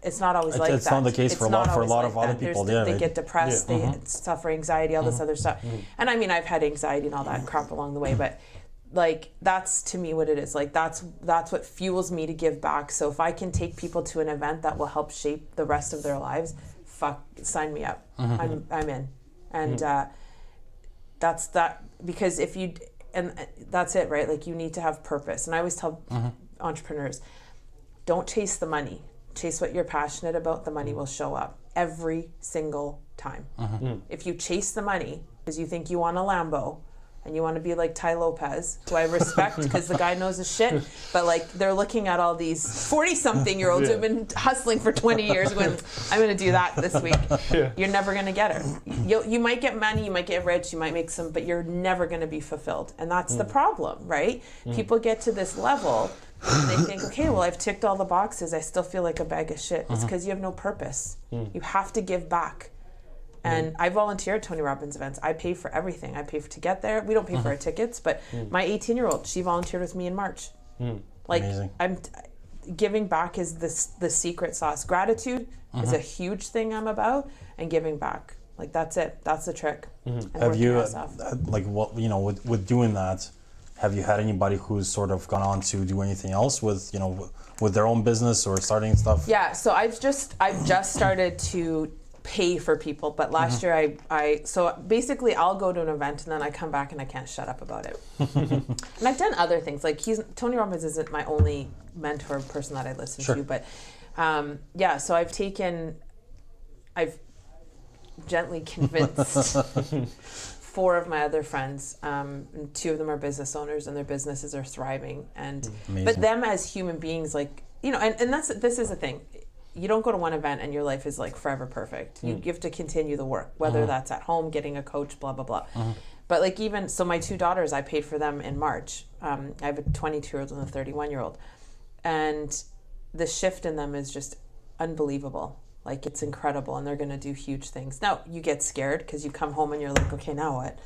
it's not always like that. It's not the case for a lot of other people. They get depressed, they suffer anxiety, all this other stuff. And I mean, I've had anxiety and all that crap along the way, but like, that's to me what it is. Like, that's what fuels me to give back. So if I can take people to an event that will help shape the rest of their lives, sign me up. I'm in. And that's that, because and that's it, right? Like, you need to have purpose. And I always tell entrepreneurs, don't chase the money. Chase what you're passionate about. The money will show up every single time. If you chase the money because you think you want a Lambo and you want to be like Ty Lopez, who I respect because the guy knows his shit, but like, they're looking at all these 40-something-year-olds who've been hustling for 20 years going, I'm going to do that this week. You're never going to get it. You might get money, you might get rich, you might make some, but you're never going to be fulfilled. And that's the problem, right? People get to this level and they think, okay, well, I've ticked all the boxes. I still feel like a bag of shit. It's because you have no purpose. You have to give back. And I volunteer at Tony Robbins events. I pay for everything. I pay to get there. We don't pay for our tickets, but my 18-year-old, she volunteered with me in March. Like, amazing. Giving back is the secret sauce. Gratitude is a huge thing I'm about, and giving back. Like, that's it. That's the trick. Have you, like, what, with doing that, have you had anybody who's sort of gone on to do anything else with their own business or starting stuff? Yeah, so I've just started to pay for people, but last year so basically I'll go to an event and then I come back and I can't shut up about it. And I've done other things, like Tony Robbins isn't my only mentor person that I listen to, but so I've gently convinced 4 of my other friends, and 2 of them are business owners and their businesses are thriving, and but them as human beings, like, and this is the thing. You don't go to one event and your life is like forever perfect. You have to continue the work, whether that's at home, getting a coach, blah, blah, blah. But like, even, so my 2 daughters, I paid for them in March. I have a 22-year-old and a 31-year-old. And the shift in them is just unbelievable. Like, it's incredible, and they're going to do huge things. Now, you get scared because you come home and you're like, okay, now what?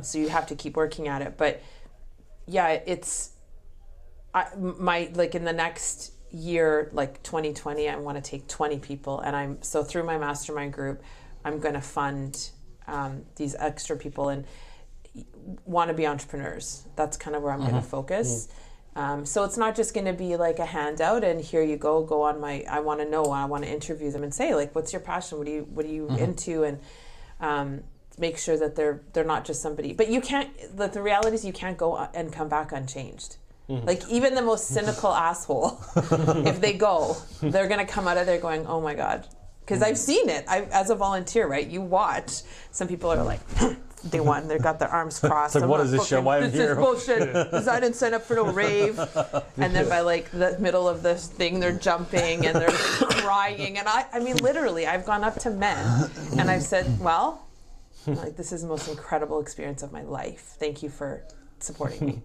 So you have to keep working at it. But yeah, in the next year, like 2020, I want to take 20 people, and so through my mastermind group, I'm going to fund these extra people and want to be entrepreneurs. That's kind of where I'm going to focus. So it's not just going to be like a handout and here you go on I want to know, I want to interview them and say, like, what's your passion? What are you into? And make sure that they're not just somebody, but you can't, the reality is you can't go and come back unchanged. Like, even the most cynical asshole, if they go, they're going to come out of there going, oh my God. Because I've seen it. As a volunteer, right? You watch. Some people are like, day one, they've got their arms crossed. It's like, what is this shit? Why am I here? This is bullshit. Because I didn't sign up for no rave. And then by like the middle of this thing, they're jumping and they're crying. And I mean, literally, I've gone up to men and I've said, well, like, this is the most incredible experience of my life. Thank you for supporting me.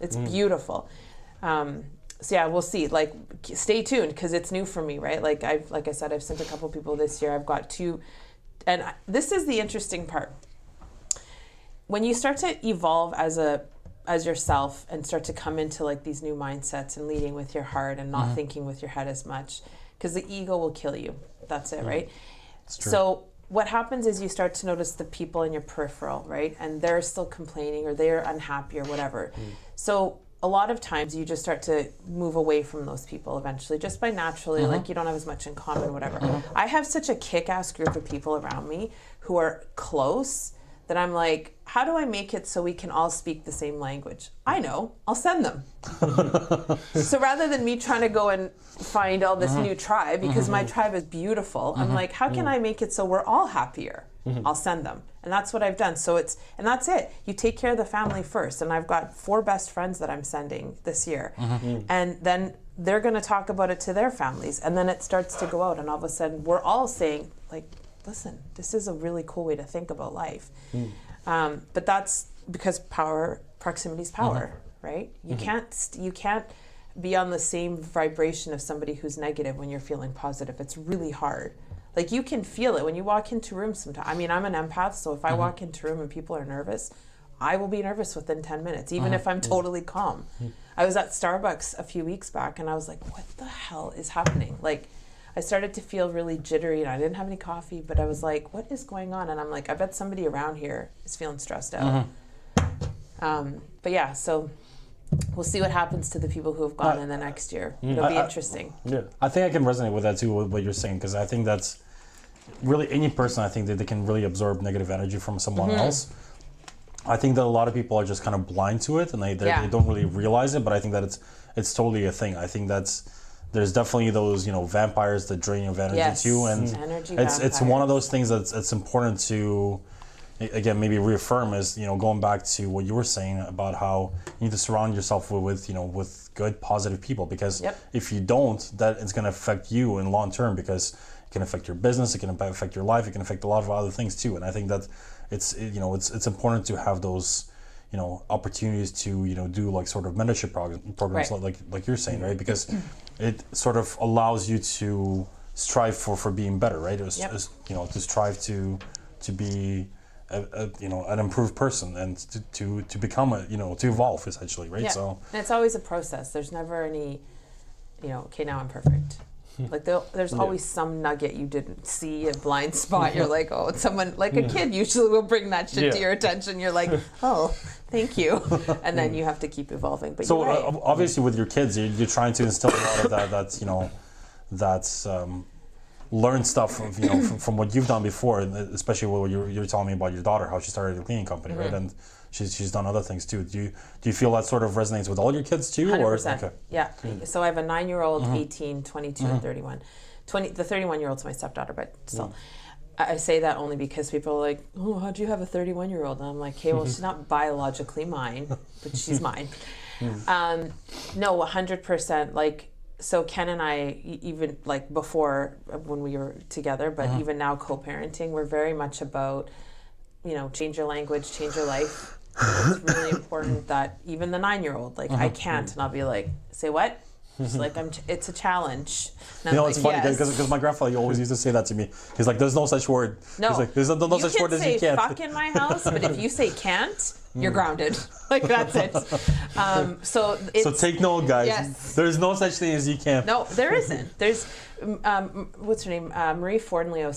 It's beautiful. So yeah, we'll see. Like, stay tuned because it's new for me, right? Like I said, I've sent a couple people this year. I've got 2, and this is the interesting part. When you start to evolve as yourself and start to come into like these new mindsets and leading with your heart and not thinking with your head as much, because the ego will kill you. That's it, right? It's true. So what happens is you start to notice the people in your peripheral, right? And they're still complaining or they're unhappy or whatever. So a lot of times you just start to move away from those people eventually, just by naturally, like, you don't have as much in common, whatever. I have such a kick-ass group of people around me who are close that I'm like, how do I make it so we can all speak the same language? I know, I'll send them. So rather than me trying to go and find all this new tribe, because my tribe is beautiful, I'm like, how can I make it so we're all happier? I'll send them. And that's what I've done. And that's it. You take care of the family first. And I've got 4 best friends that I'm sending this year. And then they're going to talk about it to their families. And then it starts to go out. And all of a sudden, we're all saying, like, listen, this is a really cool way to think about life. But that's because proximity is power, right? You can't be on the same vibration of somebody who's negative when you're feeling positive. It's really hard. Like, you can feel it when you walk into rooms sometimes. I mean, I'm an empath, so if I walk into a room and people are nervous, I will be nervous within 10 minutes, even if I'm totally calm. I was at Starbucks a few weeks back, and I was like, what the hell is happening? Like, I started to feel really jittery, and I didn't have any coffee, but I was like, what is going on? And I'm like, I bet somebody around here is feeling stressed out. But yeah, so we'll see what happens to the people who have gone in the next year. It'll be interesting. Yeah, I think I can resonate with that too, with what you're saying, because I think that's really any person, I think that they can really absorb negative energy from someone else. I think that a lot of people are just kind of blind to it and they don't really realize it, but I think that it's totally a thing. I think there's definitely those, vampires that drain you of energy too, and it's one of those things that's it's important to, again, maybe reaffirm is, going back to what you were saying about how you need to surround yourself with good, positive people, because if you don't, that it's going to affect you in long term, because it can affect your business, it can affect your life, it can affect a lot of other things too. And I think that it's important to have those, opportunities to, do like sort of mentorship programs like you're saying, right? Because it sort of allows you to strive for being better, right? To strive to be an improved person and to become to evolve essentially, right? So and it's always a process. There's never any, okay, now I'm perfect. Like there's always some nugget you didn't see, a blind spot. You're like, oh, someone, like a kid usually will bring that shit to your attention. You're like, oh, thank you, and then you have to keep evolving. But so you're right. Obviously with your kids, you're trying to instill a lot of that's learned stuff from what you've done before, especially what you're telling me about your daughter, how she started a cleaning company, right? And she's done other things too. Do you feel that sort of resonates with all your kids too? 100%. Or okay. Yeah. So I have a 9-year-old, 18, 22, and 31. The 31-year-old's my stepdaughter, but still. I say that only because people are like, oh, how'd you have a 31-year-old? And I'm like, hey, well, she's not biologically mine, but she's mine. No, 100%. Like, so Ken and I, even like before when we were together, but even now co-parenting, we're very much about, change your language, change your life. It's really important that even the 9-year-old, like I can't, and I'll be like, say what? She's like, it's a challenge. And You know, I'm it's like, funny yes. because my grandfather always used to say that to me. He's like, "There's no such word." No, He's like, "There's no such word as you You can can't." say fuck in my house, but if you say can't, you're grounded. Like, that's it. So take note, guys. Yes. There's no such thing as you can't. No, there isn't. There's, what's her name? Marie Forleo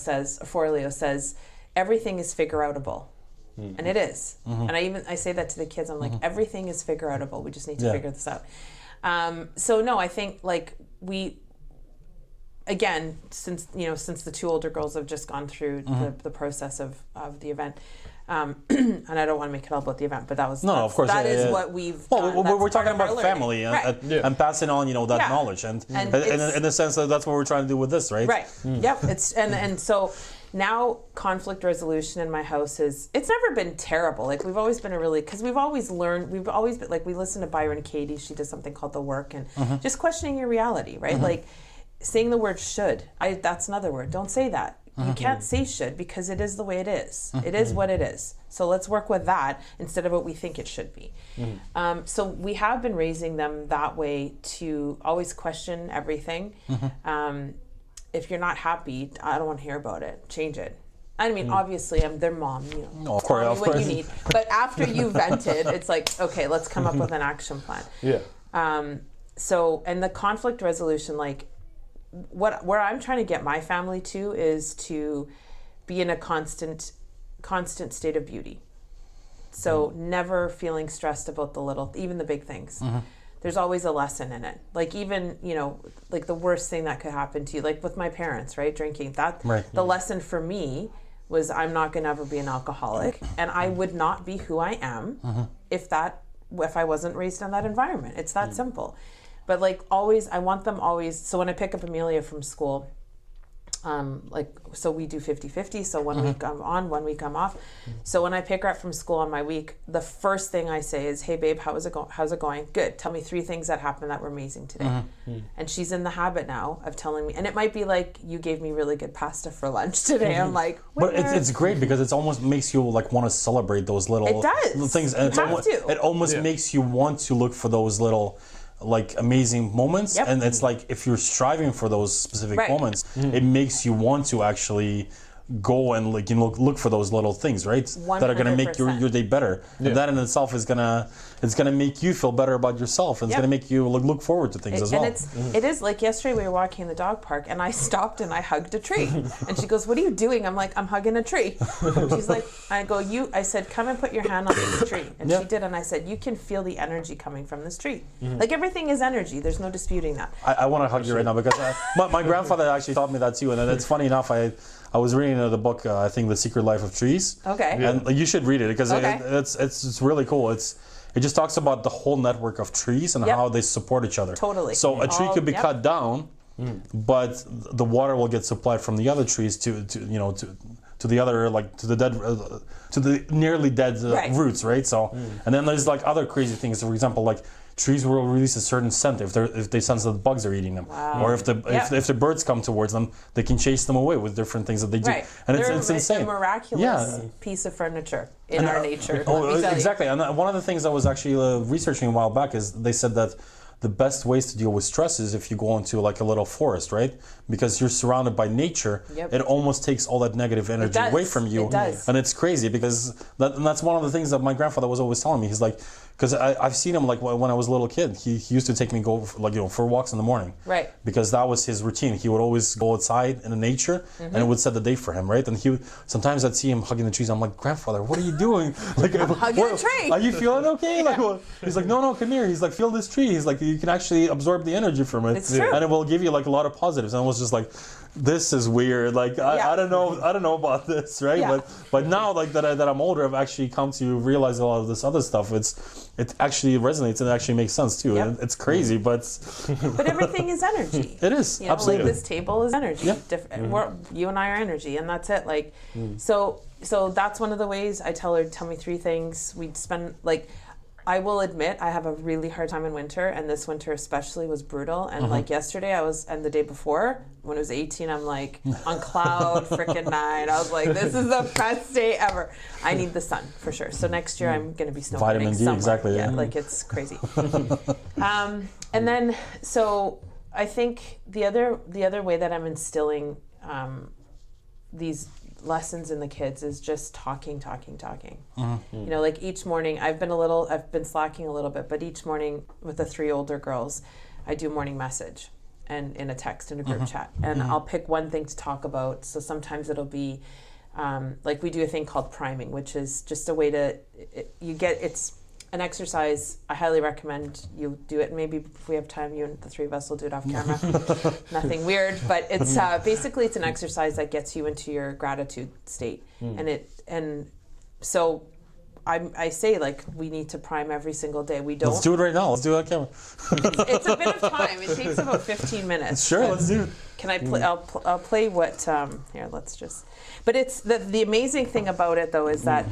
says, everything is figure-outable. And it is. And I say that to the kids. I'm like, everything is figure-outable. We just need to figure this out. So no, I think like again, since the two older girls have just gone through the process of the event, and I don't want to make it all about the event, but of course, that is what we've done. Well, we're That's talking part of about our family learning. and passing on, that knowledge, and in the sense that that's what we're trying to do with this, right? Right. Yep. It's and so now conflict resolution in my house it's never been terrible. Like we've always been because we've always been like, we listen to Byron Katie. She does something called The Work, and just questioning your reality, right? Like saying the word should. That's another word. Don't say that. You can't say should because it is the way it is. It is what it is. So let's work with that instead of what we think it should be. So we have been raising them that way to always question everything. If you're not happy, I don't want to hear about it. Change it. I mean, obviously, I'm their mom. Of course, tell me what you need. But after you vented, it's like, okay, let's come up with an action plan. Yeah. So, and the conflict resolution, like, where I'm trying to get my family to is to be in a constant state of beauty. So never feeling stressed about even the big things. There's always a lesson in it. Like even, like the worst thing that could happen to you, like with my parents, right? Drinking. The lesson for me was I'm not going to ever be an alcoholic, and I would not be who I am if I wasn't raised in that environment. It's that simple. But like always, I want them always. So when I pick up Amelia from school, so we do 50-50. So 1 week I'm on, 1 week I'm off. So when I pick her up from school on my week, the first thing I say is, "Hey babe, how's it going? Good. Tell me 3 things that happened that were amazing today." And she's in the habit now of telling me, and it might be like, "You gave me really good pasta for lunch today." I'm like, but it's great because it almost makes you like want to celebrate those little things, and it almost makes you want to look for those little like amazing moments. And it's like if you're striving for those specific moments, it makes you want to actually go and like look for those little things, right? 100%. That are gonna make your day better. And that in itself is gonna make you feel better about yourself. And it's gonna make you look forward to things as well. And it is like yesterday we were walking in the dog park and I stopped and I hugged a tree. And she goes, "What are you doing?" I'm like, "I'm hugging a tree." She's like, I said, "Come and put your hand on this tree." And she did, and I said, "You can feel the energy coming from this tree." Like everything is energy. There's no disputing that. I want to hug you right now because my grandfather actually taught me that too. And it's funny enough, I was reading the book, I think The Secret Life of Trees. Okay. And you should read it because it's really cool. It just talks about the whole network of trees and how they support each other. Totally. So a tree could be cut down, but the water will get supplied from the other trees to the other, like to the dead, to the nearly dead roots, right? So, and then there's like other crazy things. For example, like trees will release a certain scent if they sense that the bugs are eating them, or if the birds come towards them, they can chase them away with different things that they do. And it's insane. A miraculous piece of furniture in our nature. Exactly. And one of the things I was actually researching a while back is they said that the best ways to deal with stress is if you go into like a little forest, right? Because you're surrounded by nature, it almost takes all that negative energy away from you. It does. And it's crazy because that's one of the things that my grandfather was always telling me. He's like, because I've seen him like when I was a little kid, he used to take me for walks in the morning. Right. Because that was his routine. He would always go outside in the nature and it would set the day for him, right? And sometimes I'd see him hugging the trees. I'm like, "Grandfather, what are you doing?" Like, I'm hugging a tree. Are you feeling okay? Like, he's like, no, come here. He's like, "Feel this tree." He's like, "You can actually absorb the energy from it. It's true. And it will give you like a lot of positives." And I was just like, this is weird. Like, I don't know about this, right? Yeah. But now like that I'm older, I've actually come to realize a lot of this other stuff. It actually resonates and it actually makes sense too. Yep. It's crazy, but everything is energy. It is, absolutely. Like this table is energy. Yep. You and I are energy, and that's it. Like, so that's one of the ways I tell her, "Tell me 3 things." We'd spend like. I will admit I have a really hard time in winter, and this winter especially was brutal. And like yesterday and the day before, when it was 18, I'm like on cloud freaking 9. I was like, this is the best day ever. I need the sun for sure. So next year I'm going to be snowboarding Vitamin D, somewhere. exactly. Yeah, like it's crazy. And then, so I think the other way that I'm instilling these lessons in the kids is just talking. You know, like each morning I've been slacking a little bit, but each morning with the 3 older girls, I do a morning message and in a text in a group chat, and I'll pick one thing to talk about. So sometimes it'll be like we do a thing called priming, which is just a way to it's an exercise. I highly recommend you do it. Maybe if we have time, you and the 3 of us will do it off camera. Nothing weird, but it's basically it's an exercise that gets you into your gratitude state, and so I say, like, we need to prime every single day. We don't. Let's do it right now. Let's do it on camera. It's a bit of time. It takes about 15 minutes. Sure, let's do it. Can I play? I'll play what. Here, let's just. But it's the amazing thing about it, though, is that.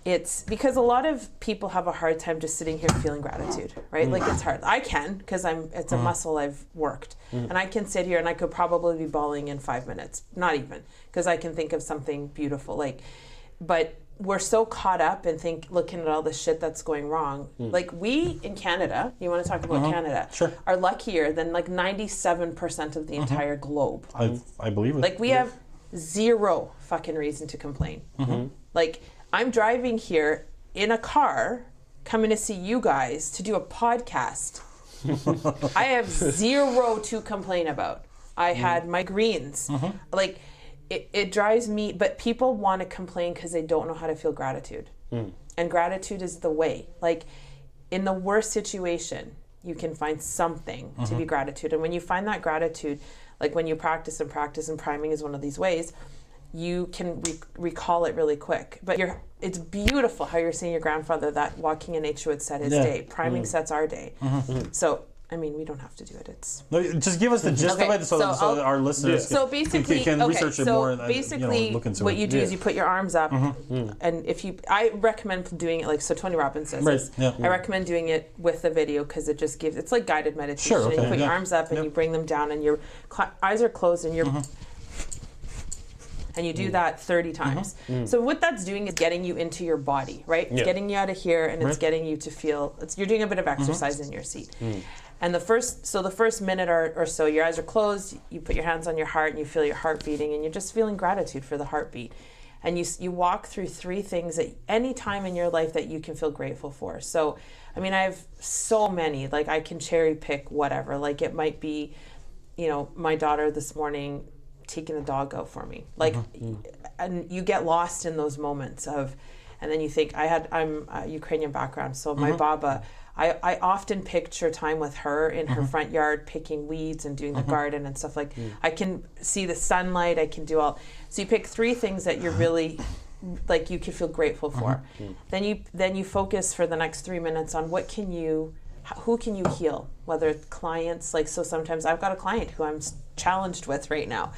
It's because a lot of people have a hard time just sitting here feeling gratitude, right? Like it's hard. I can, because it's a muscle I've worked. And I can sit here and I could probably be bawling in 5 minutes. Not even, because I can think of something beautiful. But we're so caught up and looking at all the shit that's going wrong. Like we in Canada, you want to talk about Canada, sure, are luckier than like 97% of the entire globe. I believe it. Like we have zero fucking reason to complain. Like, I'm driving here in a car, coming to see you guys to do a podcast. I have zero to complain about. I had migraines. Like, it drives me, but people want to complain because they don't know how to feel gratitude. And gratitude is the way. Like, in the worst situation, you can find something to be gratitude. And when you find that gratitude, like when you practice, and priming is one of these ways, you can recall it really quick. But it's beautiful how you're seeing your grandfather, that walking in nature would set his day. Priming sets our day. So, I mean, we don't have to do it. No, just give us the gist of it so our listeners can research it more. Basically, look into what it. you do is you put your arms up, and I recommend doing it like, so Tony Robbins says this. I recommend doing it with the video because it just gives, it's like guided meditation. Sure, okay, you put your arms up and you bring them down and your eyes are closed and you're... And you do that 30 times. So what that's doing is getting you into your body, right? It's getting you out of here, and it's getting you to feel, you're doing a bit of exercise in your seat. And the first minute or so, your eyes are closed, you put your hands on your heart and you feel your heart beating, and you're just feeling gratitude for the heartbeat. And you walk through 3 things at any time in your life that you can feel grateful for. So, I mean, I have so many, like I can cherry pick whatever. Like it might be, my daughter this morning taking the dog out for me, like, and you get lost in those moments of, and then you think, I'm a Ukrainian background, so my baba, I often picture time with her in her front yard picking weeds and doing the garden and stuff. Like I can see the sunlight, I can do all. So you pick 3 things that you're really, like, you can feel grateful for. Then you focus for the next 3 minutes on who can you heal, whether it's clients, like, so sometimes I've got a client who I'm challenged with right now.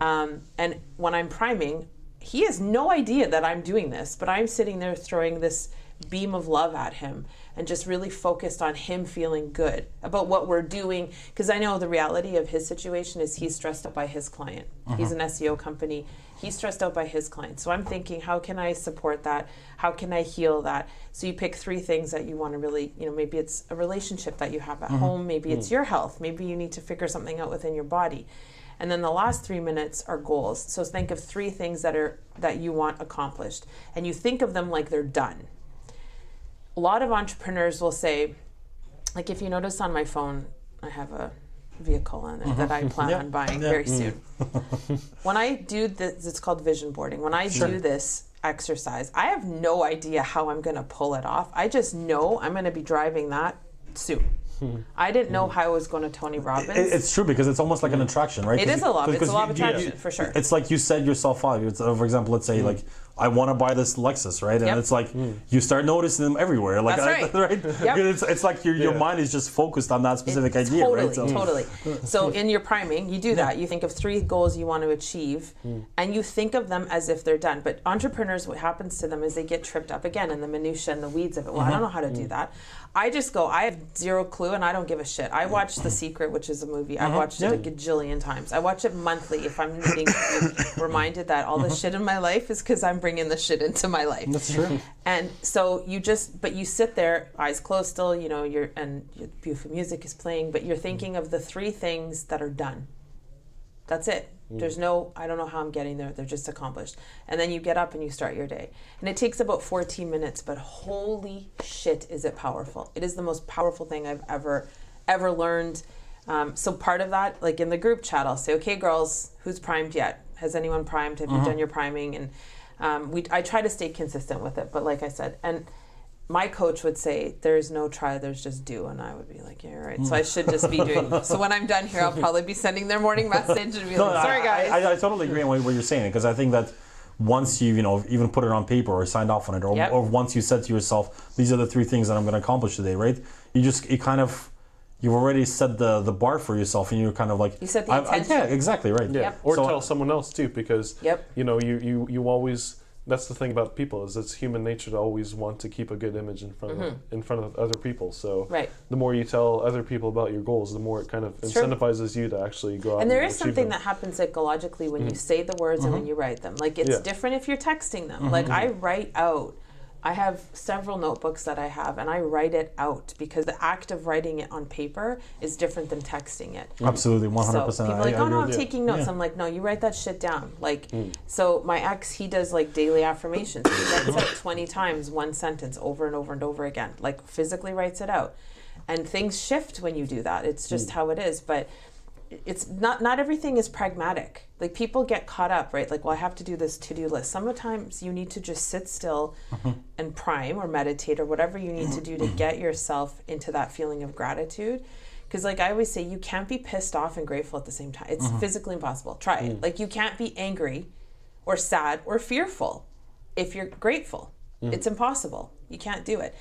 And when I'm priming, he has no idea that I'm doing this, but I'm sitting there throwing this beam of love at him and just really focused on him feeling good about what we're doing. Because I know the reality of his situation is he's stressed out by his client. He's an SEO company. He's stressed out by his client. So I'm thinking, how can I support that? How can I heal that? So you pick 3 things that you want to really, maybe it's a relationship that you have at home. Maybe it's your health. Maybe you need to figure something out within your body. And then the last 3 minutes are goals. So think of 3 things that you want accomplished. And you think of them like they're done. A lot of entrepreneurs will say, like, if you notice on my phone, I have a vehicle on it that I plan on buying very soon. When I do this, it's called vision boarding. When I do this exercise, I have no idea how I'm going to pull it off. I just know I'm going to be driving that soon. I didn't know how I was going to Tony Robbins. It's true, because it's almost like an attraction, right? It's a law of attraction, for sure. It's like you set yourself up. For example, let's say like, I want to buy this Lexus, right? And it's like you start noticing them everywhere. Like, that's right. Yep. It's like your mind is just focused on that specific idea, right? Totally. So in your priming, you do that. You think of 3 goals you want to achieve, and you think of them as if they're done. But entrepreneurs, what happens to them is they get tripped up again in the minutia and the weeds of it. Well, I don't know how to do that. I just go, I have zero clue, and I don't give a shit. I watch The Secret, which is a movie. I've watched it a gajillion times. I watch it monthly if I'm needing to be reminded that all the shit in my life is because I'm bringing this shit into my life. That's true. And so but you sit there, eyes closed still, and your beautiful music is playing, but you're thinking of the 3 things that are done. That's it. There's no, I don't know how I'm getting there. They're just accomplished. And then you get up and you start your day. And it takes about 14 minutes, but holy shit, is it powerful. It is the most powerful thing I've ever learned. So part of that, like in the group chat, I'll say, okay, girls, who's primed yet? Has anyone primed? Have you done your priming? And I try to stay consistent with it. But like I said, and my coach would say, there's no try, there's just do. And I would be like, yeah, right. So I should just be doing. So when I'm done here, I'll probably be sending their morning message and be like, sorry, guys. I totally agree on what you're saying, because I think that once you even put it on paper or signed off on it, or once you said to yourself, these are the 3 things that I'm going to accomplish today, right? You've already set the bar for yourself, and you're kind of like, you set the intention. Yeah, exactly, right. Yeah. Or tell someone else too, because you always. That's the thing about people, is it's human nature to always want to keep a good image in front of other people. So the more you tell other people about your goals, the more it kind of incentivizes you to actually go out. And there is something that happens psychologically when you say the words and when you write them. Like it's different if you're texting them. Like I write out. I have several notebooks that I have, and I write it out, because the act of writing it on paper is different than texting it. Absolutely, 100%. So people are like, oh no, I'm taking notes. I'm like, no, you write that shit down. Like, so my ex, he does like daily affirmations. He writes out 20 times one sentence over and over and over again. Like physically writes it out, and things shift when you do that. It's just how it is. But it's not everything is pragmatic. Like people get caught up, right? Like, well, I have to do this to-do list. Sometimes you need to just sit still and prime or meditate or whatever you need to do to get yourself into that feeling of gratitude. Because like I always say, you can't be pissed off and grateful at the same time. It's physically impossible. Try it. Like you can't be angry or sad or fearful if you're grateful. It's impossible. You can't do it.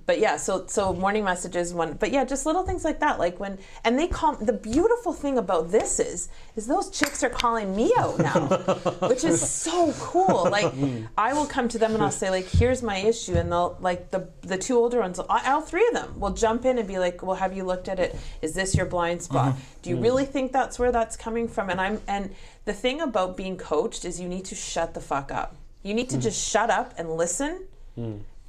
But yeah, so morning messages, but yeah, just little things like that. Like and they call, the beautiful thing about this is those chicks are calling me out now, which is so cool. Like I will come to them and I'll say like, here's my issue. And they'll like the 2 older ones, all 3 of them will jump in and be like, well, have you looked at it? Is this your blind spot? Do you really think that's where that's coming from? And the thing about being coached is you need to shut the fuck up. You need to just shut up and listen.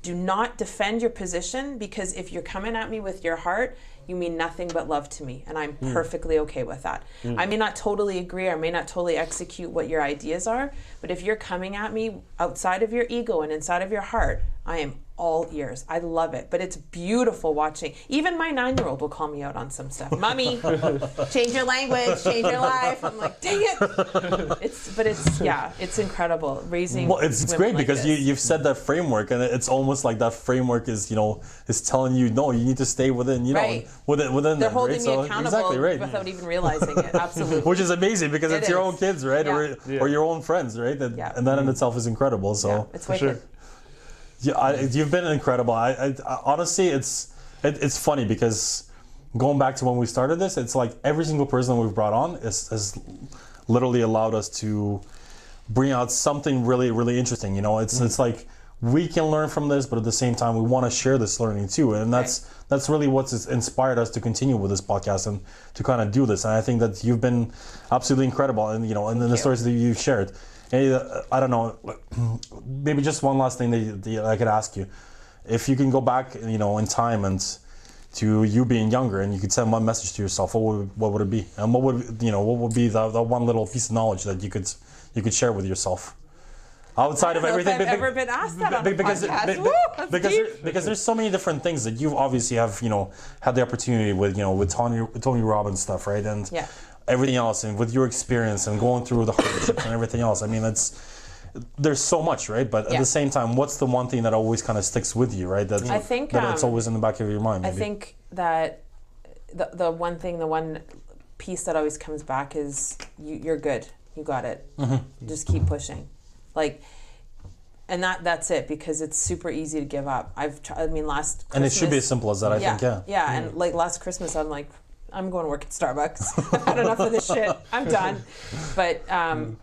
Do not defend your position, because if you're coming at me with your heart, you mean nothing but love to me, and I'm perfectly okay with that. I may not totally agree, or may not totally execute what your ideas are, but if you're coming at me outside of your ego and inside of your heart, I am all ears. I love it, but it's beautiful watching. Even my 9-year-old will call me out on some stuff. Mommy, change your language, change your life. I'm like, dang it. It's incredible raising. Well, it's great like because you've set that framework, and it's almost like that framework is telling you, no, you need to stay within within. They're holding me accountable without even realizing it. Absolutely. Which is amazing, because it's your own kids, right, or your own friends, right, and that in itself is incredible. So it's wicked. For sure. Yeah, you've been incredible. I honestly, it's funny, because going back to when we started this, it's like every single person we've brought on has literally allowed us to bring out something really, really interesting. It's like we can learn from this, but at the same time, we want to share this learning too. And that's really what's inspired us to continue with this podcast and to kind of do this. And I think that you've been absolutely incredible, and and then the stories that you've shared. Hey, I don't know, maybe just one last thing that I could ask you. If you can go back, in time and to you being younger, and you could send one message to yourself, what would it be? And what would be the one little piece of knowledge that you could share with yourself? Outside of everything, I've ever been asked that on the podcast. Because there's so many different things that you obviously have, had the opportunity with Tony Robbins stuff, right? And everything else, and with your experience and going through the hardships and everything else. I mean, there's so much, right? But at the same time, what's the one thing that always kind of sticks with you, right? I think that it's always in the back of your mind. Maybe. I think that the one piece that always comes back is you're good. You got it. Just keep pushing. And that's it, because it's super easy to give up. Last Christmas, and it should be as simple as that, I think. Yeah, and last Christmas, I'm like, I'm going to work at Starbucks. I've had enough of this shit. I'm done. But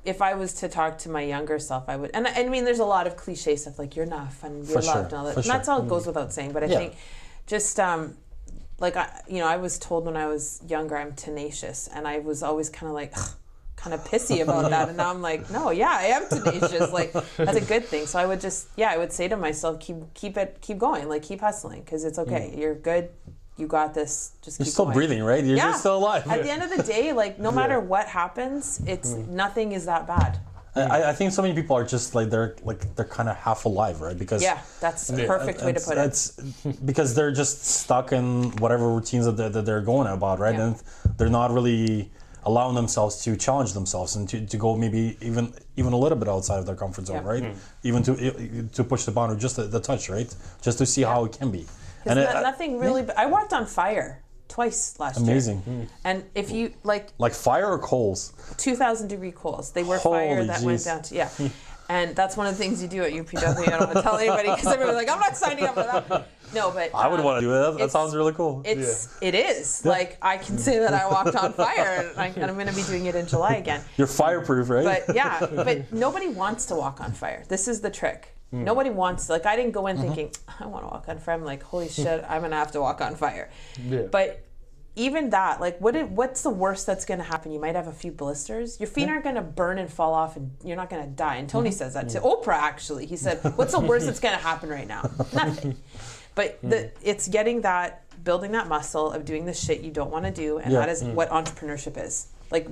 if I was to talk to my younger self, I would. And I mean, there's a lot of cliche stuff like you're enough and you're loved and all that. And that's all it goes without saying. But I think just I was told when I was younger I'm tenacious, and I was always kind of like, kind of pissy about that. And now I'm like, no, yeah, I am tenacious. Like, that's a good thing. So I would just, I would say to myself, keep going, like keep hustling, because it's okay. You're good. You got this. Just keep You're still going. breathing, right? You're just still alive. At the end of the day, like no matter what happens, it's nothing is that bad. I think so many people are just they're kind of half alive, right? Because that's the perfect way to put it. It's because they're just stuck in whatever routines that they're going about, right? And they're not really allowing themselves to challenge themselves and to go maybe even a little bit outside of their comfort zone, right? Even to push the boundary, just the touch, right? Just to see how it can be. And nothing really. I walked on fire twice last year. Amazing. And if you like fire or coals? 2,000-degree coals. They were Holy fire that went down to And that's one of the things you do at UPW. I don't want to tell anybody because everybody's like, I'm not signing up for that. No, but I would want to do it. That sounds really cool. It is. Like I can say that I walked on fire, and I'm going to be doing it in July again. You're fireproof, right? But but nobody wants to walk on fire. This is the trick. Nobody wants, I didn't go in thinking, I want to walk on fire. I'm like, holy shit, I'm going to have to walk on fire. Yeah. But even that, what's the worst that's going to happen? You might have a few blisters. Your feet aren't going to burn and fall off, and you're not going to die. And Tony says that to Oprah, actually. He said, what's the worst that's going to happen right now? Nothing. But it's building that muscle of doing the shit you don't want to do, and that is what entrepreneurship is.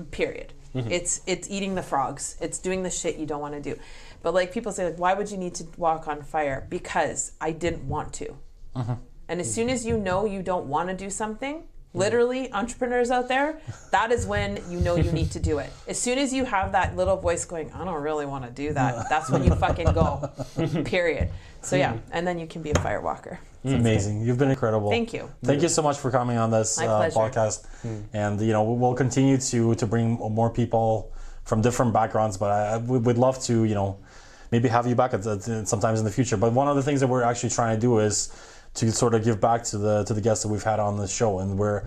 Period. It's eating the frogs. It's doing the shit you don't want to do. But people say, why would you need to walk on fire? Because I didn't want to. And as soon as you know you don't want to do something, literally, entrepreneurs out there, that is when you know you need to do it. As soon as you have that little voice going, I don't really want to do that, that's when you fucking go. Period. So and then you can be a fire walker. It's amazing. You've been incredible. Thank you. Thank you so much for coming on this podcast. And we'll continue to bring more people from different backgrounds, but we'd love to maybe have you back sometimes in the future. But one of the things that we're actually trying to do is to sort of give back to the guests that we've had on the show, and we're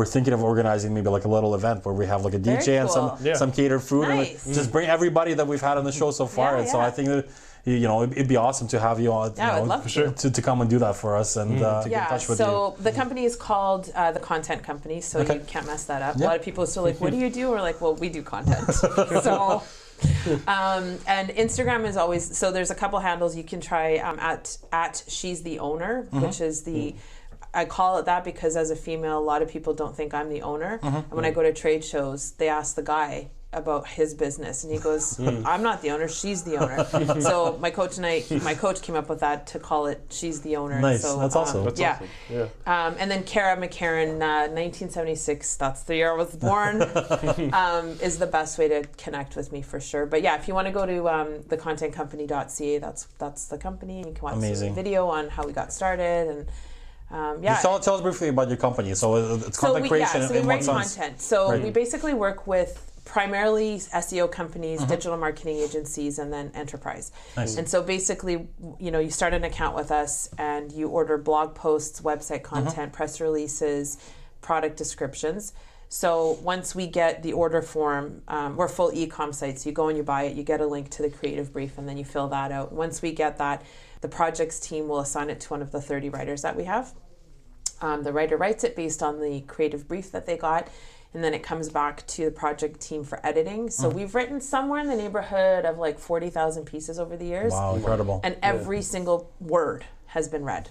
thinking of organizing maybe a little event where we have a DJ and some catered food, nice. And just bring everybody that we've had on the show so far. And so I think that it'd be awesome to have you on. I'd love to come and do that for us and to get in touch with you. So the company is called The Content Company, so you can't mess that up. A lot of people are still like, what do you do? We're like, well, we do content. So. And Instagram is always, so there's a couple handles you can try at She's the Owner, which is I call it that because as a female, a lot of people don't think I'm the owner. And when I go to trade shows, they ask the guy about his business, and he goes, I'm not the owner, she's the owner. So my coach came up with that to call it She's the Owner. Nice. So, that's awesome. That's awesome. Yeah. And then Cara, McCarron, 1976, that's the year I was born, is the best way to connect with me for sure. But if you want to go to TheContentCompany.ca, that's the company, and you can watch a video on how we got started. And Just tell us briefly about your company. So it's content creation. So we write sense? content. So we basically work with primarily SEO companies, digital marketing agencies, and then enterprise. Nice. And so basically, you start an account with us and you order blog posts, website content, press releases, product descriptions. So once we get the order form, we're full e-com sites. You go and you buy it, you get a link to the creative brief, and then you fill that out. Once we get that, the projects team will assign it to one of the 30 writers that we have. The writer writes it based on the creative brief that they got, and then it comes back to the project team for editing. So we've written somewhere in the neighborhood of 40,000 pieces over the years. Wow, incredible. And every single word has been read.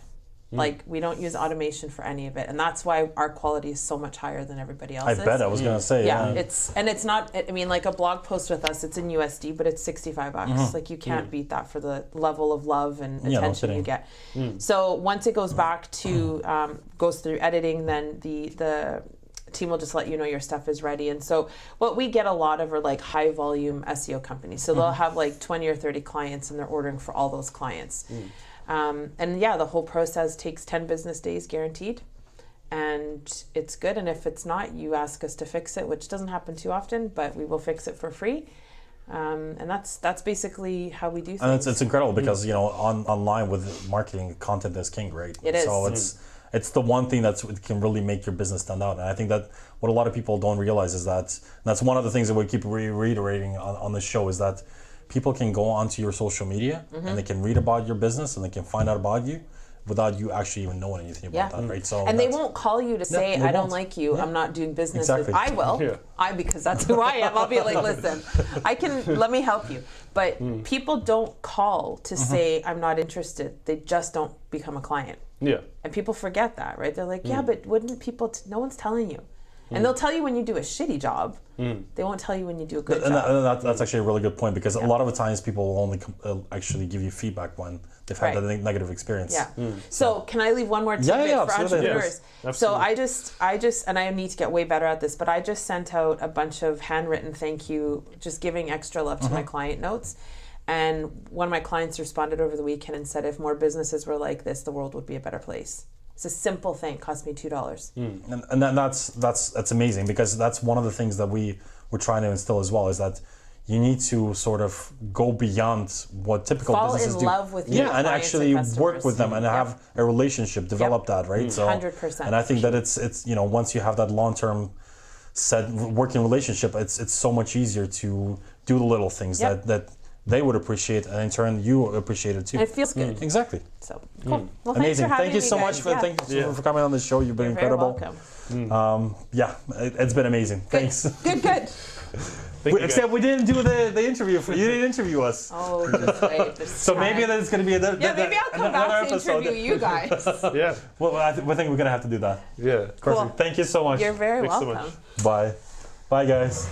We don't use automation for any of it, and that's why our quality is so much higher than everybody else's. I bet. I was gonna say. It's not. I mean, a blog post with us, it's in USD, but it's $65. You can't beat that for the level of love and attention you get. So once it goes back to goes through editing, then the team will just let you know your stuff is ready. And so what we get a lot of are high volume SEO companies. So they'll have 20 or 30 clients, and they're ordering for all those clients. And the whole process takes 10 business days guaranteed, and it's good. And if it's not, you ask us to fix it, which doesn't happen too often, but we will fix it for free. And that's basically how we do things. And it's incredible because online with marketing, content is king, right? It is. So it's the one thing that can really make your business stand out. And I think that what a lot of people don't realize is that's one of the things that we keep reiterating on the show is that people can go onto your social media and they can read about your business and they can find out about you without you actually even knowing anything about that, right? So and they won't call you to say, they I don't won't. like you, I'm not doing business Exactly. with I will. Yeah. Because that's who I am. I'll be like, listen, let me help you. But people don't call to say, I'm not interested. They just don't become a client. Yeah. And people forget that, right? They're like, yeah, but wouldn't people, no one's telling you. And they'll tell you when you do a shitty job. They won't tell you when you do a good job. And that's actually a really good point, because a lot of the times people will only actually give you feedback when they've had that negative experience. Yeah. So can I leave one more tidbit for entrepreneurs? Yes, so I just, and I need to get way better at this, but I just sent out a bunch of handwritten thank you, just giving extra love to my client notes. And one of my clients responded over the weekend and said, if more businesses were like this, the world would be a better place. It's a simple thing. It cost me $2. And that's amazing, because that's one of the things that we're trying to instill as well, is that you need to sort of go beyond what typical businesses do. Fall in love with your and clients actually and work with them and have a relationship, develop that, right? So 100%. And I think that it's once you have that long-term set working relationship, it's so much easier to do the little things that they would appreciate, and in turn you appreciate it too. And it feels good. Exactly. So cool. Well, amazing. Thanks for having Thank you so me, much guys. for coming on the show. You've been You're incredible. Very welcome. It's been amazing. Thanks. Good. Except we didn't do the interview. You didn't interview us. Oh, just wait. So maybe there's going to be maybe I'll come back to interview you guys. Yeah. Well, I think we're going to have to do that. Yeah. Perfect. Cool. Thank you so much. You're very Thanks welcome. so much. Bye. Bye, guys.